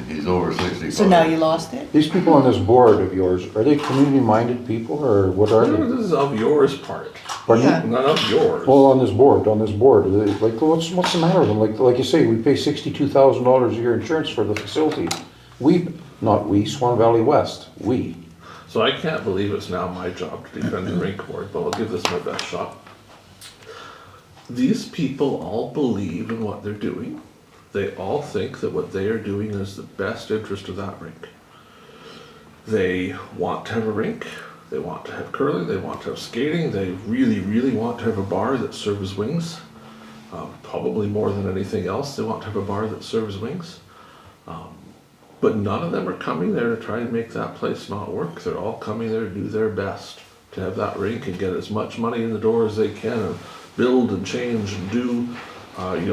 He's over 65. so now you lost it? These people on this board of yours, are they community-minded people or what are they? This is of yours part, Pardon me? Yeah. not of yours. Well, on this board, are they, like, what's the matter with them? Like you say, we pay $62,000 a year insurance for the facility. Not we, Swan Valley West, we. So I can't believe it's now my job to defend the rink board, but I'll give this my best shot. These people all believe in what they're doing. They all think that what they are doing is the best interest of that rink. They want to have a rink, they want to have curling, they want to have skating, they really, really want to have a bar that serves wings. Probably more than anything else, they want to have a bar that serves wings. But none of them are coming there to try and make that place not work. They're all coming there to do their best to have that rink and get as much money in the door as they can and build and change and do.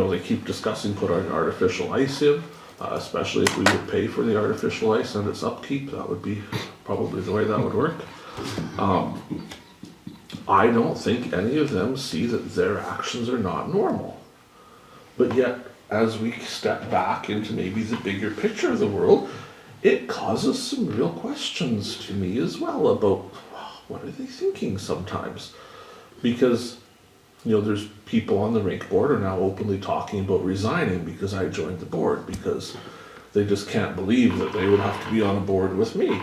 They keep discussing putting artificial ice in, especially if we would pay for the artificial ice and its upkeep. That would be probably the way that would work. I don't think any of them see that their actions are not normal. But yet, as we step back into maybe the bigger picture of the world, it causes some real questions to me as well about what are they thinking sometimes. Because there's people on the rink board are now openly talking about resigning because I joined the board, because they just can't believe that they would have to be on a board with me.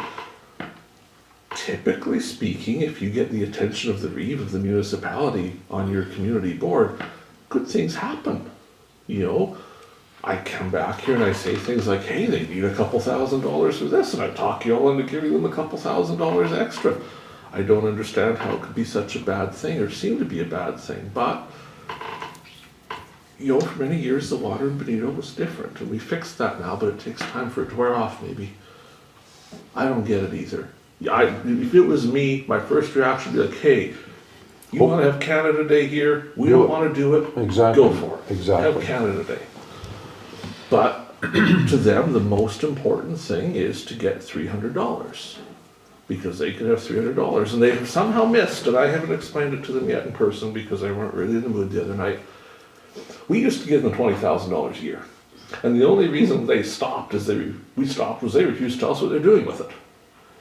Typically speaking, if you get the attention of the Reeve of the municipality on your community board, good things happen. You know, I come back here and I say things like, hey, they need a couple $1,000s for this, and I talk you all into giving them a couple $1,000s extra. I don't understand how it could be such a bad thing, or seem to be a bad thing, but, you know, for many years the water in Benito was different, and we fixed that now, but it takes time for it to wear off, maybe. I don't get it either. If it was me, my first reaction would be like, hey, you want to have Canada Day here? We don't want to do it. Exactly. Go for it. Exactly. Have Canada Day. But to them, the most important thing is to get $300 because they could have $300, and they have somehow missed, and I haven't explained it to them yet in person because they weren't really in the mood the other night. We used to give them $20,000 a year, and the only reason they stopped was they refused to tell us what they're doing with it.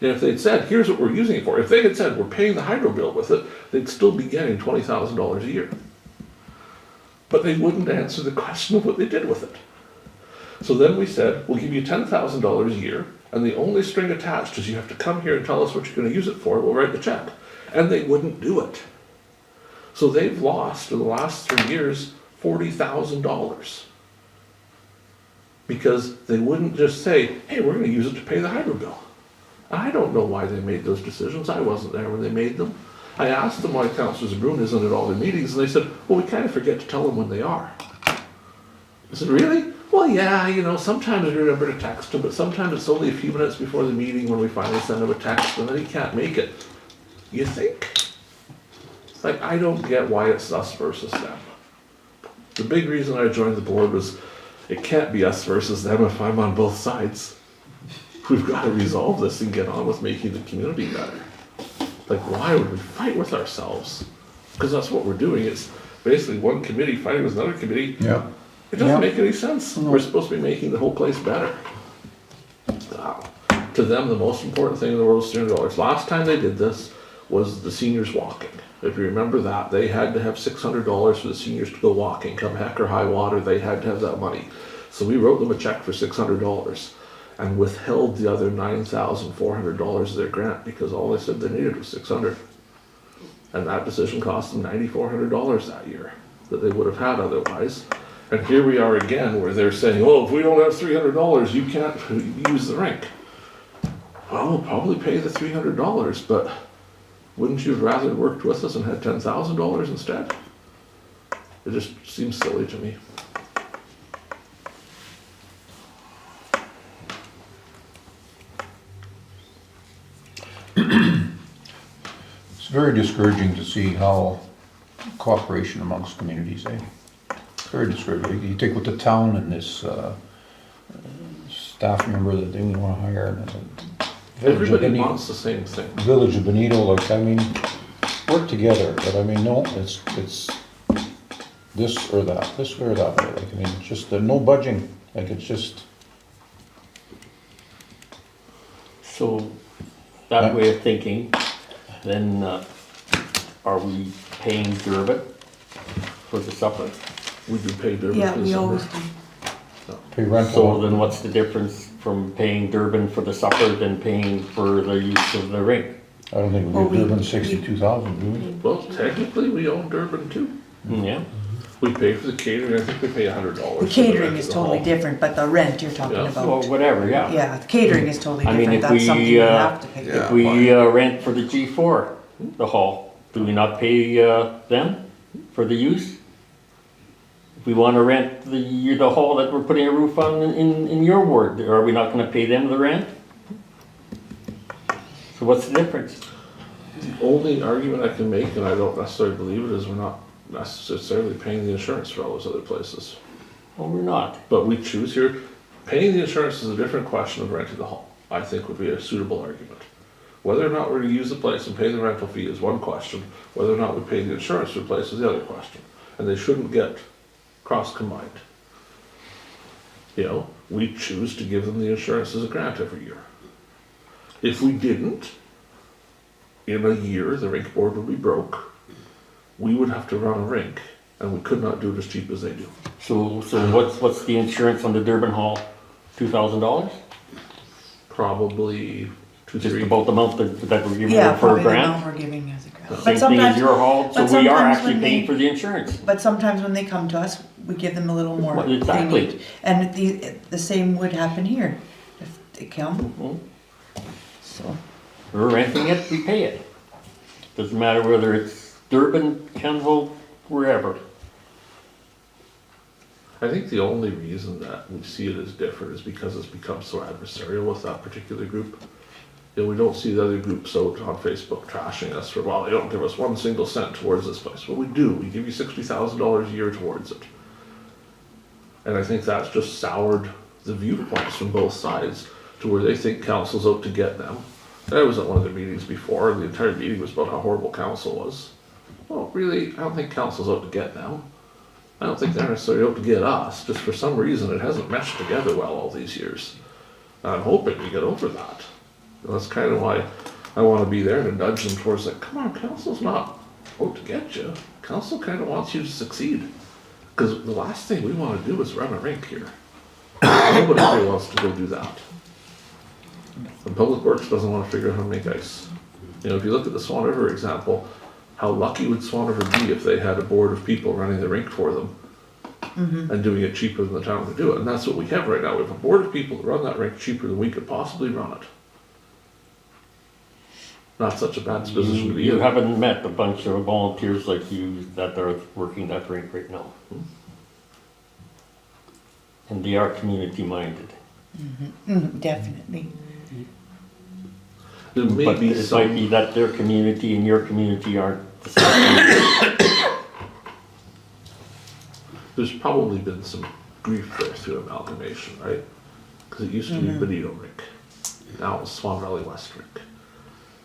And if they'd said, here's what we're using it for, if they had said, we're paying the hydro bill with it, they'd still be getting $20,000 a year. But they wouldn't answer the question of what they did with it. So then we said, we'll give you $10,000 a year, and the only string attached is you have to come here and tell us what you're going to use it for, we'll write the check. And they wouldn't do it. So they've lost, in the last 3 years, $40,000. Because they wouldn't just say, hey, we're going to use it to pay the hydro bill. I don't know why they made those decisions. I wasn't there when they made them. I asked them why Councillor Zbirun isn't at all their meetings, and they said, well, we kind of forget to tell them when they are. I said, really? Well, yeah, you know, sometimes we remember to text him, but sometimes it's only a few minutes before the meeting when we finally send him a text, and then he can't make it. You think? Like, I don't get why it's us versus them. The big reason I joined the board was it can't be us versus them if I'm on both sides. We've got to resolve this and get on with making the community better. Like, why would we fight with ourselves? Because that's what we're doing. It's basically one committee fighting with another committee. Yeah. It doesn't Yeah. make any sense. We're supposed to be making the whole place better. To them, the most important thing in the world is $300. Last time they did this was the seniors walking. If you remember that, they had to have $600 for the seniors to go walking. Come heck or high water, they had to have that money. So we wrote them a check for $600 and withheld the other $9,400 of their grant because all they said they needed was $600. And that decision cost them $9,400 that year that they would have had otherwise. And here we are again where they're saying, oh, if we don't have $300, you can't use the rink. Well, we'll probably pay the $300, but wouldn't you have rather worked with us and had $10,000 instead? It just seems silly to me. It's very discouraging to see how cooperation amongst communities, eh? Very discouraging. You take with the town and this staff member that they want to hire. And Everybody wants the same thing. Village of Benito, like, I mean, work together, but I mean, no, it's this or that way. Like, I mean, it's just no budging. Like, it's just. So, that way of thinking, then are we paying Durbin for the supper? We do pay Durban Yeah, for the we summer. always do. Pay rental. So then what's the difference from paying Durbin for the supper than paying for the use of the rink? I don't think Well, we give we- Durban 62,000, do we? Well, technically, we own Durban too. Yeah, We pay for the catering, I think we pay $100. The catering is totally different, but the rent you're talking Yeah. well, about. whatever, yeah. Yeah, the catering is totally I mean, different. if That's something we, you have to pay. yeah. If we rent for the G4, the hall, do we not pay them for the use? If we want to rent the hall that we're putting a roof on in your ward, are we not going to pay them the rent? So what's the difference? The only argument I can make, and I don't necessarily believe it, is we're not necessarily paying the insurance for all those other places. Well, we're not. But we choose here, paying the insurance is a different question of renting the hall, I think would be a suitable argument. Whether or not we're gonna use the place and pay the rental fee is one question, whether or not we pay the insurance for the place is the other question. And they shouldn't get cross-combined. You know, we choose to give them the insurance as a grant every year. If we didn't, in a year, the rink board would be broke. We would have to run a rink, and we could not do it as cheap as they do. So what's the insurance on the Durban Hall? $2,000? Probably 2, Just 3. about the amount that we're giving Yeah, them for a probably the grant. amount we're giving as a grant. But Same thing as sometimes, your hall, so but we are sometimes actually when paying they- for the insurance. but sometimes when they come to us, we give them a little more. Well, they exactly. need. And the same would happen here, if they come, Mhm. so. We're renting it, we pay it. Doesn't matter whether it's Durban, Kenville, wherever. I think the only reason that we see it as different is because it's become so adversarial with that particular group. You know, we don't see the other groups out on Facebook trashing us for, well, they don't give us 1 single cent towards this place. Well, we do. We give you $60,000 a year towards it. And I think that's just soured the viewpoints from both sides to where they think council's out to get them. I was at one of the meetings before, and the entire meeting was about how horrible council was. Well, really, I don't think council's out to get them. I don't think they're necessarily out to get us. Just for some reason, it hasn't meshed together well all these years. And I'm hoping we get over that. And that's kind of why I want to be there to nudge them towards like, come on, council's not out to get you. Council kind of wants you to succeed. Because the last thing we want to do is run a rink here. Nobody really wants to go do that. And Public Works doesn't want to figure out how to make ice. You know, if you look at the Swan River example, how lucky would Swan River be if they had a board of people running the rink for them and doing it cheaper than the town could do it? And that's what we have right now. We have a board of people that run that rink cheaper than we could possibly run it. Not such a bad position to be You in. haven't met a bunch of volunteers like you that are working that rink right now. And they are community minded. Definitely. There may But be it might some, be that their community and your community aren't the same. there's probably been some grief there through amalgamation, right? Because it used to be Benito Rink. Now it's Swan Valley West Rink.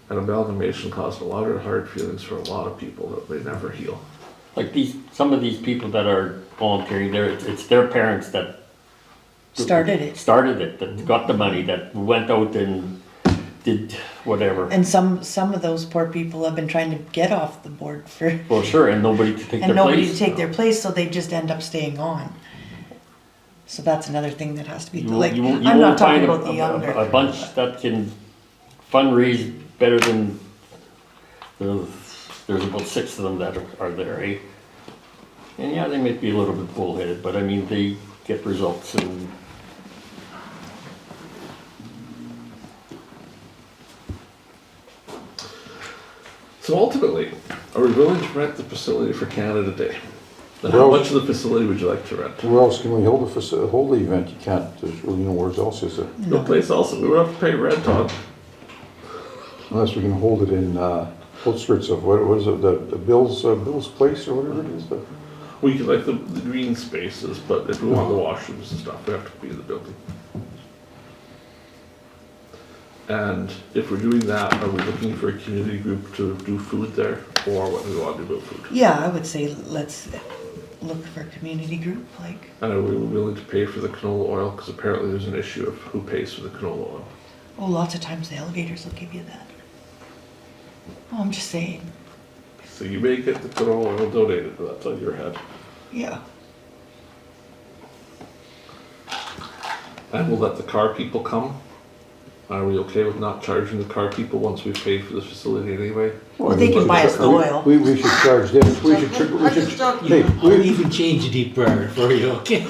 And amalgamation caused a lot of hard feelings for a lot of people that may never heal. Like some of these people that are volunteering there, it's their parents that Started it. that got the money, that went out and did whatever. And some of those poor people have been trying to get off the board for, Well, sure, and nobody to take and their nobody to place. take their place, so they just end up staying on. So that's another thing that has to be, You like, won't I'm not talking find about the younger. a bunch that can fundraise better than there's about 6 of them that are there, eh? And yeah, they might be a little bit bullheaded, but I mean, they get results and So ultimately, are we willing to rent the facility for Canada Day? And how Well- much of the facility would you like to rent? Where else can we hold hold the event? You can't, there's really nowhere else, is there? No place else that we would have to pay rent on. Unless we can hold it in, outskirts of, what is it, the Bill's Place or whatever it is, the. We could like the green spaces, but if we want the washrooms and stuff, we have to be in the building. And if we're doing that, are we looking for a community group to do food there, or what do we want to do about food? Yeah, I would say let's look for a community group, like, And are we willing to pay for the canola oil? Because apparently there's an issue of who pays for the canola oil. oh, lots of times the elevators will give you that. Oh, I'm just saying, So you may get the canola oil donated, but that's on your head. yeah. And we'll let the car people come. Are we okay with not charging the car people once we've paid for the facility anyway? Well, they can buy us the oil. We should charge them, we should, hey, I'll even change the deep fryer for you, okay?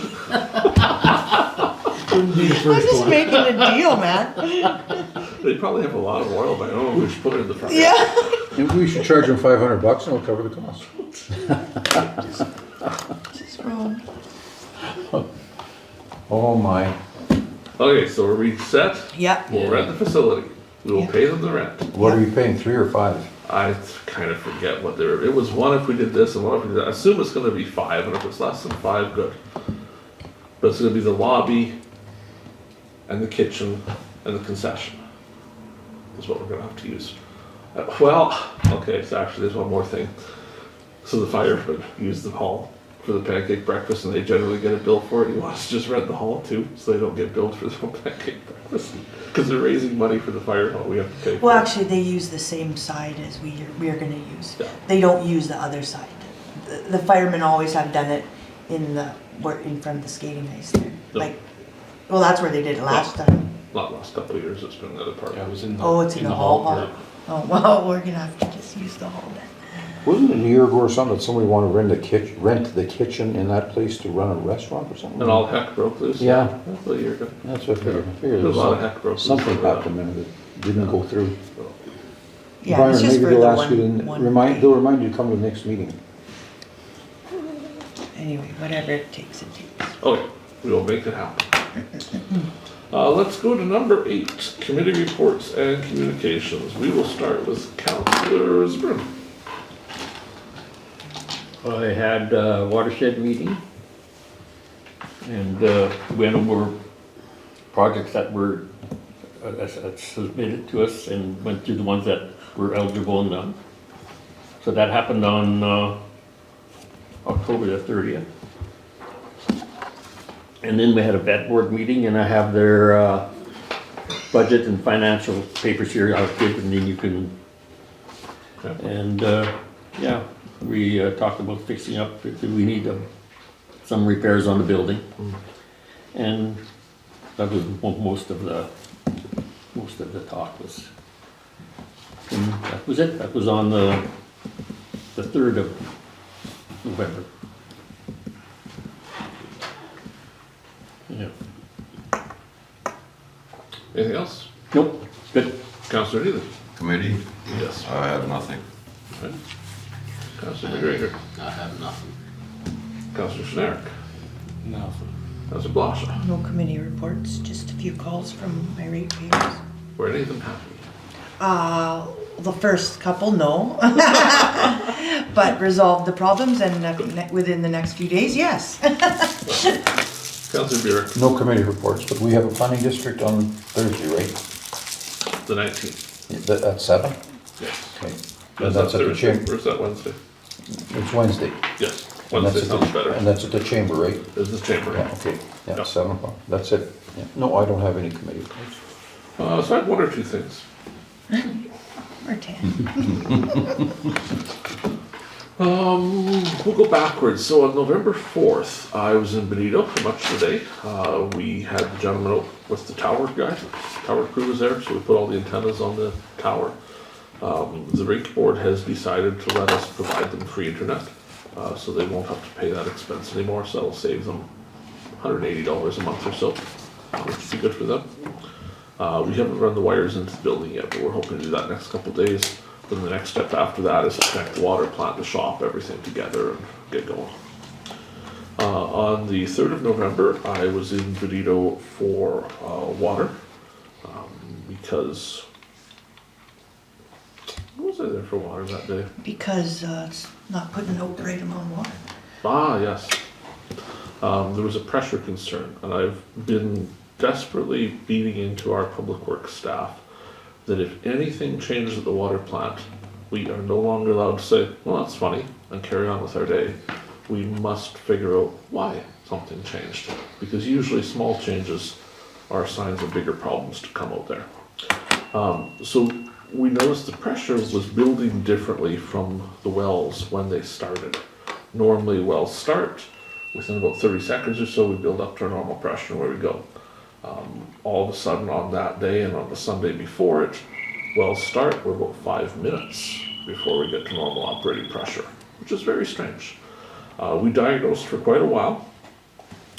Wouldn't be the I'm first just one. making a deal, man. They probably have a lot of oil by now, we should put it in the front. Yeah. we should charge them $500 and we'll cover the cost. Just wrong. Oh my. Okay, so we're reset. Yeah. We'll rent the facility. We will Yeah. pay them the rent. What are you paying, 3 or 5? I kind of forget what they were. It was 1 if we did this and 1 if we did that. I assume it's going to be 5, and if it's less than 5, good. But it's going to be the lobby and the kitchen and the concession is what we're going to have to use. Well, okay, so actually there's one more thing. So the firemen use the hall for the pancake breakfast, and they generally get a bill for it. You want us to just rent the hall too, so they don't get billed for their own pancake breakfast? Because they're raising money for the fire hall, we have to pay for Well, it. actually, they use the same side as we are gonna use. Yeah. They don't use the other side. The firemen always have done it in front of the skating ice there. No. Like, well, that's where they did it last time. Not last couple of years, it's been the other part. Yeah, it was in the. Oh, it's in the hall. part. Oh, well, we're gonna have to just use the hall then. Wasn't it a year ago or something that somebody wanted to rent the kitchen in that place to run a restaurant or something? And all heck broke loose. Yeah. That's what a year ago. That's what I figured. I figured There's a lot of there heck broke was loose. something over that. happened there that didn't go through. Yeah, Byron, it's just maybe for they'll the ask you to one. they'll remind you to come to the next meeting. Anyway, whatever it takes, it takes. Okay, we will make it happen. Let's go to number 8, committee reports and communications. We will start with Councillor Zbirun. I had a watershed meeting and went over projects that were submitted to us and went through the ones that were eligible and done. So that happened on October the 30th. And then we had a vet board meeting and I have their budget and financial papers here I'll give and then you can, and yeah, we talked about fixing up, if we need some repairs on the building. And that was most of the talk was, and that was it. That was on the 3rd of November. Yeah. Anything else? Nope, good. Councillor Neely. Committee, Yes. I have nothing. Right. Councillor McGregor. I have nothing. Councillor Kushniryk. Nothing. Councillor Blosha. No committee reports, just a few calls from irate payers. Were any of them happy? The first couple, no. But resolved the problems and within the next few days, yes. Councillor Burick. No committee reports, but we have a planning district on Thursday, right? The 19th. At 7? Yes. Okay. Is And that that's at the Thursday chamber. or is that Wednesday? It's Wednesday. Yes. And that's Wednesday at sounds the- better. And that's at the chamber, right? Is the chamber. Yeah, okay. Yeah. Yeah, 7 o'clock. That's it. Yeah. No, I don't have any committee reports. So I have one or two things. Or 10. We'll go backwards. So on November 4th, I was in Benito for much of the day. We had the gentleman out with the tower guy. Tower crew was there, so we put all the antennas on the tower. The rink board has decided to let us provide them free internet, so they won't have to pay that expense anymore, so that'll save them $180 a month or so, which would be good for them. We haven't run the wires into the building yet, but we're hoping to do that next couple of days. Then the next step after that is to connect the water plant, the shop, everything together and get going. On the 3rd of November, I was in Benito for water, because, what was I there for water that day? Because it's not putting out the right amount of water. Ah, yes. There was a pressure concern, and I've been desperately beating into our public works staff that if anything changes at the water plant, we are no longer allowed to say, well, that's funny, and carry on with our day. We must figure out why something changed, because usually small changes are signs of bigger problems to come out there. So we noticed the pressure was building differently from the wells when they started. Normally wells start, within about 30 seconds or so we build up to our normal pressure and where we go. All of a sudden on that day and on the Sunday before it, wells start, we're about 5 minutes before we get to normal operating pressure, which is very strange. We diagnosed for quite a while.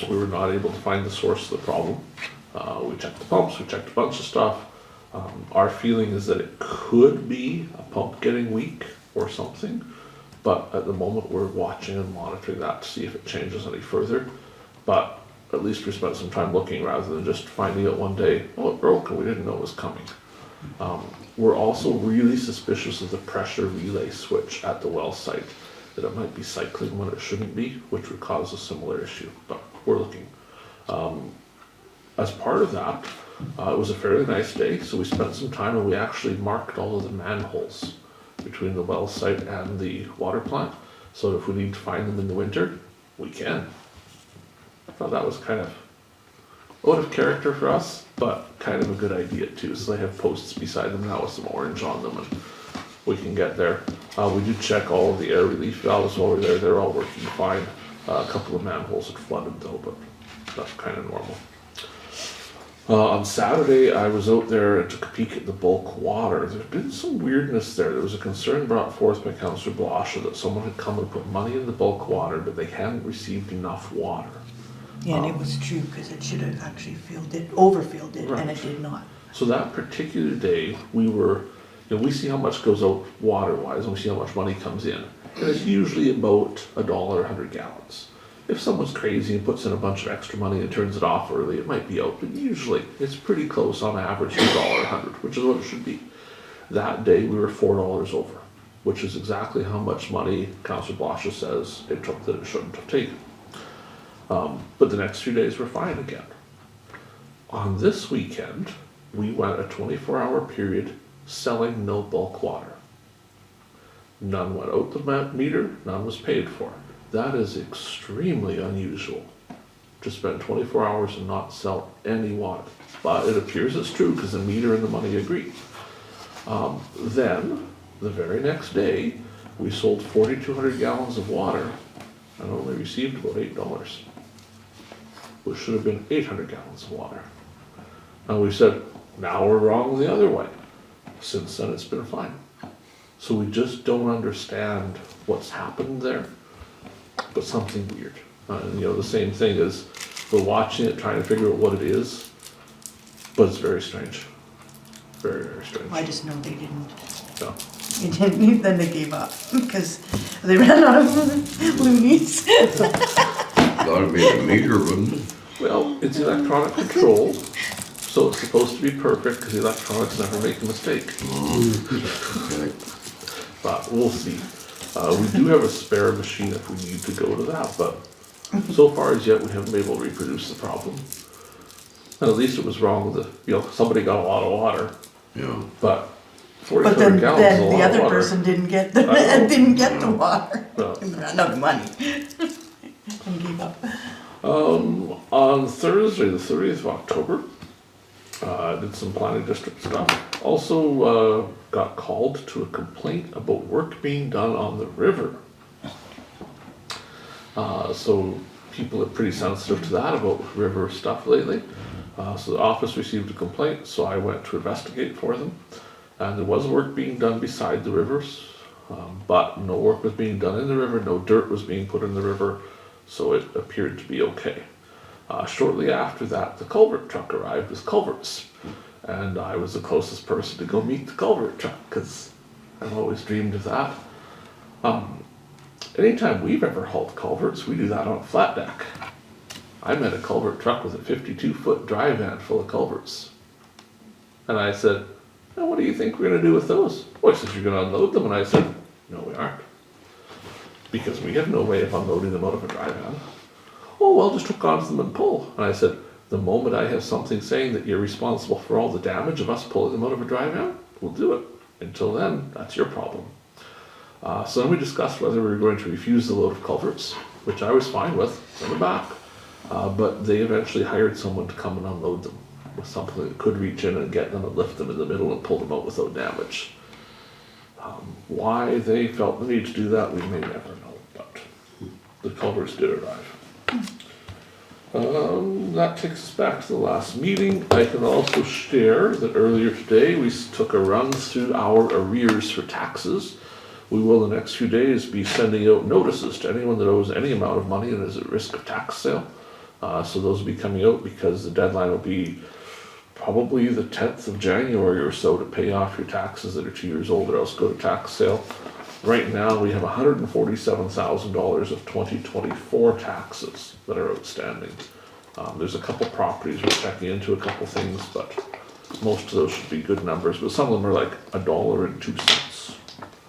We were not able to find the source of the problem. We checked the pumps, we checked a bunch of stuff. Our feeling is that it could be a pump getting weak or something, but at the moment we're watching and monitoring that to see if it changes any further. But at least we spent some time looking rather than just finding out one day, oh, it broke and we didn't know it was coming. We're also really suspicious of the pressure relay switch at the well site, that it might be cycling when it shouldn't be, which would cause a similar issue, but we're looking. As part of that, it was a fairly nice day, so we spent some time and we actually marked all of the manholes between the well site and the water plant, so if we need to find them in the winter, we can. I thought that was kind of out of character for us, but kind of a good idea too. So they have posts beside them now with some orange on them, and we can get there. We did check all of the air relief valves while we were there. They're all working fine. A couple of manholes had flooded though, but that's kind of normal. On Saturday, I was out there and took a peek at the bulk water. There's been some weirdness there. There was a concern brought forth by Councillor Blosha that someone had come and put money in the bulk water, but they hadn't received enough water. Yeah, and it was true, because it should have actually overfilled it, and Right. it did not. So that particular day, we were, we see how much goes out water-wise, and we see how much money comes in. And it's usually about $1 a 100 gallons. If someone's crazy and puts in a bunch of extra money and turns it off early, it might be out, but usually it's pretty close on average to $1 a 100, which is what it should be. That day, we were $4 over, which is exactly how much money Councillor Blosha says it took that it shouldn't have taken. But the next few days were fine again. On this weekend, we went a 24-hour period selling no bulk water. None went out the meter, none was paid for. That is extremely unusual, to spend 24 hours and not sell any water. But it appears it's true because the meter and the money agree. Then, the very next day, we sold 4,200 gallons of water and only received about $8, which should have been 800 gallons of water. And we said, now we're wrong the other way. Since then, it's been fine. So we just don't understand what's happened there, but something weird. The same thing is, we're watching it, trying to figure out what it is, but it's very strange. Very, very strange. I just know they didn't. Yeah. It didn't, then they gave up, because they ran out of loonies. Gotta be the meter, wouldn't it? Well, it's electronic control, so it's supposed to be perfect, because electronics never make a mistake. Okay. But we'll see. We do have a spare machine if we need to go to that, but so far as yet, we haven't been able to reproduce the problem. And at least it was wrong with somebody got a lot of water, Yeah. but But 4,200 gallons is a then lot the of other water. person didn't get the, I know. didn't get the water. No. And ran out of money. And gave up. On Thursday, the 30th of October, did some planning district stuff. Also got called to a complaint about work being done on the river. So people are pretty sensitive to that about river stuff lately. So the office received a complaint, so I went to investigate for them. And there was work being done beside the rivers, but no work was being done in the river, no dirt was being put in the river, so it appeared to be okay. Shortly after that, the culvert truck arrived with culverts, and I was the closest person to go meet the culvert truck, because I've always dreamed of that. Anytime we've ever hauled culverts, we do that on a flat deck. I met a culvert truck with a 52-foot dry van full of culverts. And I said, "Now, what do you think we're going to do with those?" "Oh," he said, "you're going to unload them." And I said, "No, we aren't. Because we have no way of unloading them out of a dry van." "Oh, well, just hook onto them and pull." And I said, "The moment I have something saying that you're responsible for all the damage of us pulling them out of a dry van, we'll do it. Until then, that's your problem." So then we discussed whether we were going to refuse the load of culverts, which I was fine with, send them back. But they eventually hired someone to come and unload them with something that could reach in and get them and lift them in the middle and pull them out without damage. Why they felt the need to do that, we may never know, but the culverts did arrive. That takes us back to the last meeting. I can also share that earlier today we took a run through our arrears for taxes. We will in the next few days be sending out notices to anyone that owes any amount of money and is at risk of tax sale. So those will be coming out because the deadline will be probably the 10th of January or so to pay off your taxes that are 2 years old or else go to tax sale. Right now we have $147,000 of 2024 taxes that are outstanding. There's a couple properties we're checking into, a couple things, but most of those should be good numbers, but some of them are like $1.02.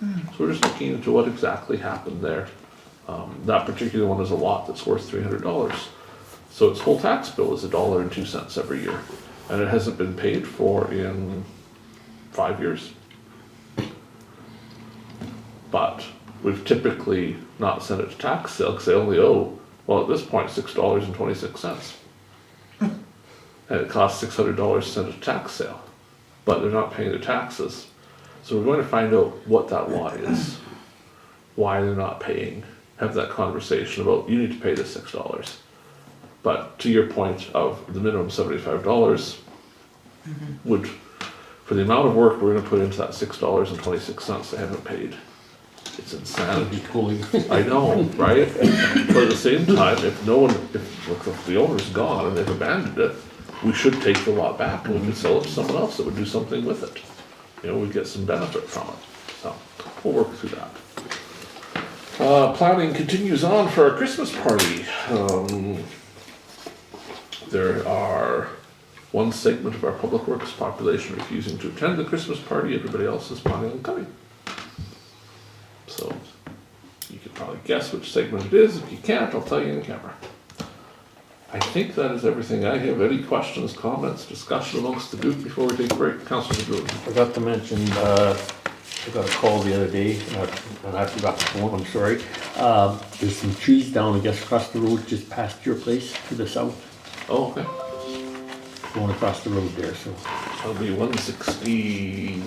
So we're just looking into what exactly happened there. That particular one is a lot that's worth $300. So its whole tax bill is $1.02 every year. And it hasn't been paid for in 5 years. But we've typically not sent it to tax sale because they only owe, well, at this point, $6.26. And it costs $600 to send it to tax sale. But they're not paying their taxes. So we're going to find out what that lot is, why they're not paying, have that conversation about, you need to pay the $6. But to your point of the minimum $75 would, for the amount of work we're gonna put into that $6.26 they haven't paid, it's insanity. Be cooling. I know, right? But at the same time, if no one, if the owner's gone and they've abandoned it, we should take the lot back and we could sell it to someone else that would do something with it. You know, we'd get some benefit from it. So, we'll work through that. Planning continues on for our Christmas party. There are one segment of our public works population refusing to attend the Christmas party. Everybody else is planning on coming. So, you can probably guess which segment it is. If you can't, I'll tell you in camera. I think that is everything I have. Any questions, comments, discussion amongst the group before we take a break? Councillor Zbirun. Forgot to mention, I got a call the other day, and I forgot the phone, I'm sorry. There's some trees down, I guess, across the road, just past your place to the south, Oh, okay. going across the road there, so. That'll be 169.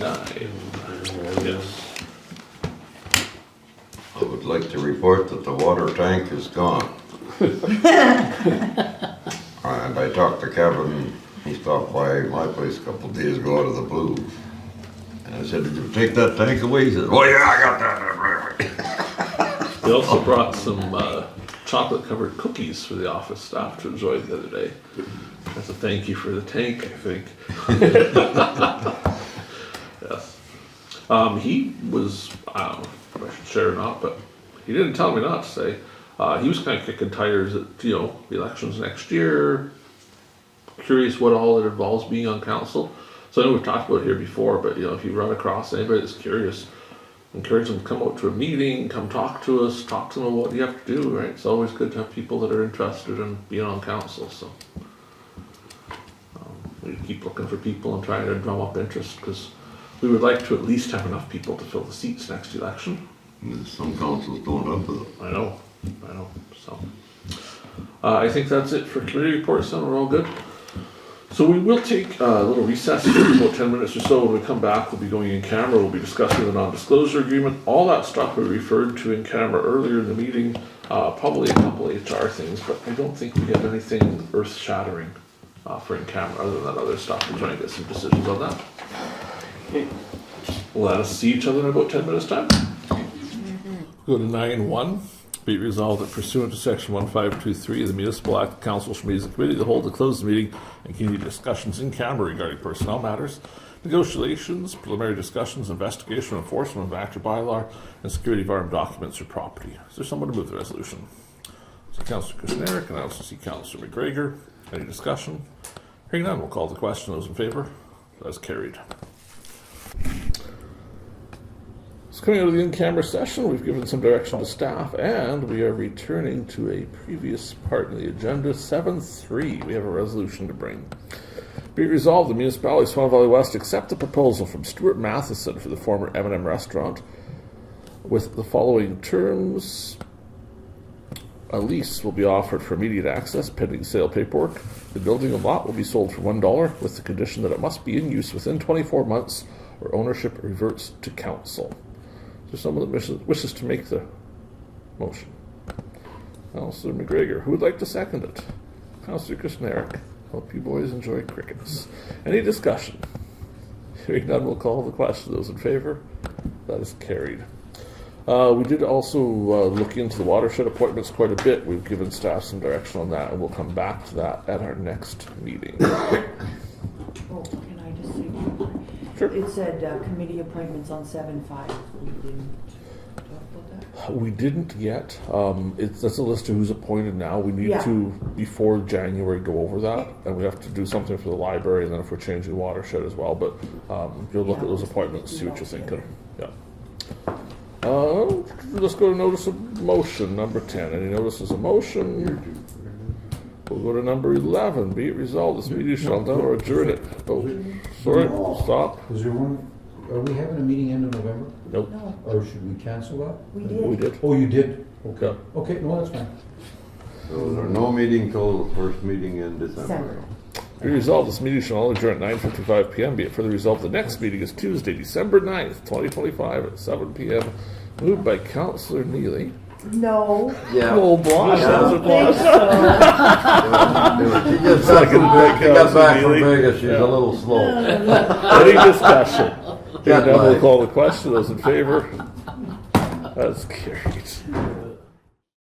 Yes. I would like to report that the water tank is gone. And I talked to Kevin, he stopped by my place a couple of days ago out of the blue. And I said, did you take that tank away? He said, oh yeah, I got that. They also brought some chocolate-covered cookies for the office staff to enjoy the other day. As a thank you for the tank, I think. Yes. He was, I don't know if I should share or not, but he didn't tell me not to say. He was kind of kicking tires at, you know, the elections next year. Curious what all it involves being on council. So I know we've talked about it here before, but you know, if you run across anybody that's curious, encourage them to come out to a meeting, come talk to us, talk to them about what you have to do, right? It's always good to have people that are interested in being on council, so. We keep looking for people and trying to drum up interest, because we would like to at least have enough people to fill the seats next election. Some councils don't have it. I know, so. I think that's it for committee reports, then we're all good. So we will take a little recess for about 10 minutes or so. When we come back, we'll be going in camera, we'll be discussing the non-disclosure agreement. All that stuff we referred to in camera earlier in the meeting, probably a couple HR things, but I don't think we have anything earth-shattering for in camera other than that other stuff. We'll try and get some decisions on that. We'll let us see each other in about 10 minutes time. Go to 9.1. Be it resolved that pursuant to section 1523 of the Municipal Act, the Council shall meet as a committee to hold a closed meeting and continue discussions in camera regarding personnel matters, negotiations, preliminary discussions, investigation, enforcement of act or bylaw, and security of armed documents or property. Is there someone to move the resolution? So Councillor Kushniryk, and I also see Councillor McGregor. Any discussion? Hearing none, we'll call the question. Those in favour? That's carried. So coming out of the in-camera session, we've given some direction to staff, and we are returning to a previous part in the agenda, 7.3. We have a resolution to bring. Be it resolved, the Municipality of Swan Valley West accept the proposal from Stuart Matheson for the former M&M restaurant with the following terms. A lease will be offered for immediate access pending sale paperwork. The building and lot will be sold for $1 with the condition that it must be in use within 24 months or ownership reverts to council. Is there someone that wishes to make the motion? Councillor McGregor. Who would like to second it? Councillor Kushniryk. Hope you boys enjoy crickets. Any discussion? Hearing none, we'll call the question. Those in favour? That is carried. We did also look into the watershed appointments quite a bit. We've given staff some direction on that, and we'll come back to that at our next meeting. Oh, can I just say something? Sure. It said committee appointments on 7.5. We didn't talk about that? We didn't yet. That's a list of who's appointed now. We need Yeah. to, before January, go over that, and we have to do something for the library, and then if we're changing watershed as well. But you'll look at those appointments, see what you're thinking. Yeah. Let's go to notice of motion, number 10. Any notices of motion? We'll go to number 11. Be it resolved, this meeting shall now adjourn it. Oh, sorry, stop. Was there one, are we having a meeting end of November? Nope, Or should we cancel that? We we did. did. Oh, you did? Okay. Yeah. Okay, no, that's fine. So there's no meeting till the first meeting in December. December. Be resolved, this meeting shall only adjourn at 9:55 p.m. Be it further resolved, the next meeting is Tuesday, December 9th, 2025 at 7 p.m. Moved by Councillor Neely, No. Yeah. Oh, Blosha, Yeah. was it Blosha? She just got from Vegas, she got back from Vegas, she's a little slow. Any discussion? Yeah, Hearing none, we'll bye. call the question. Those in favor? That's carried.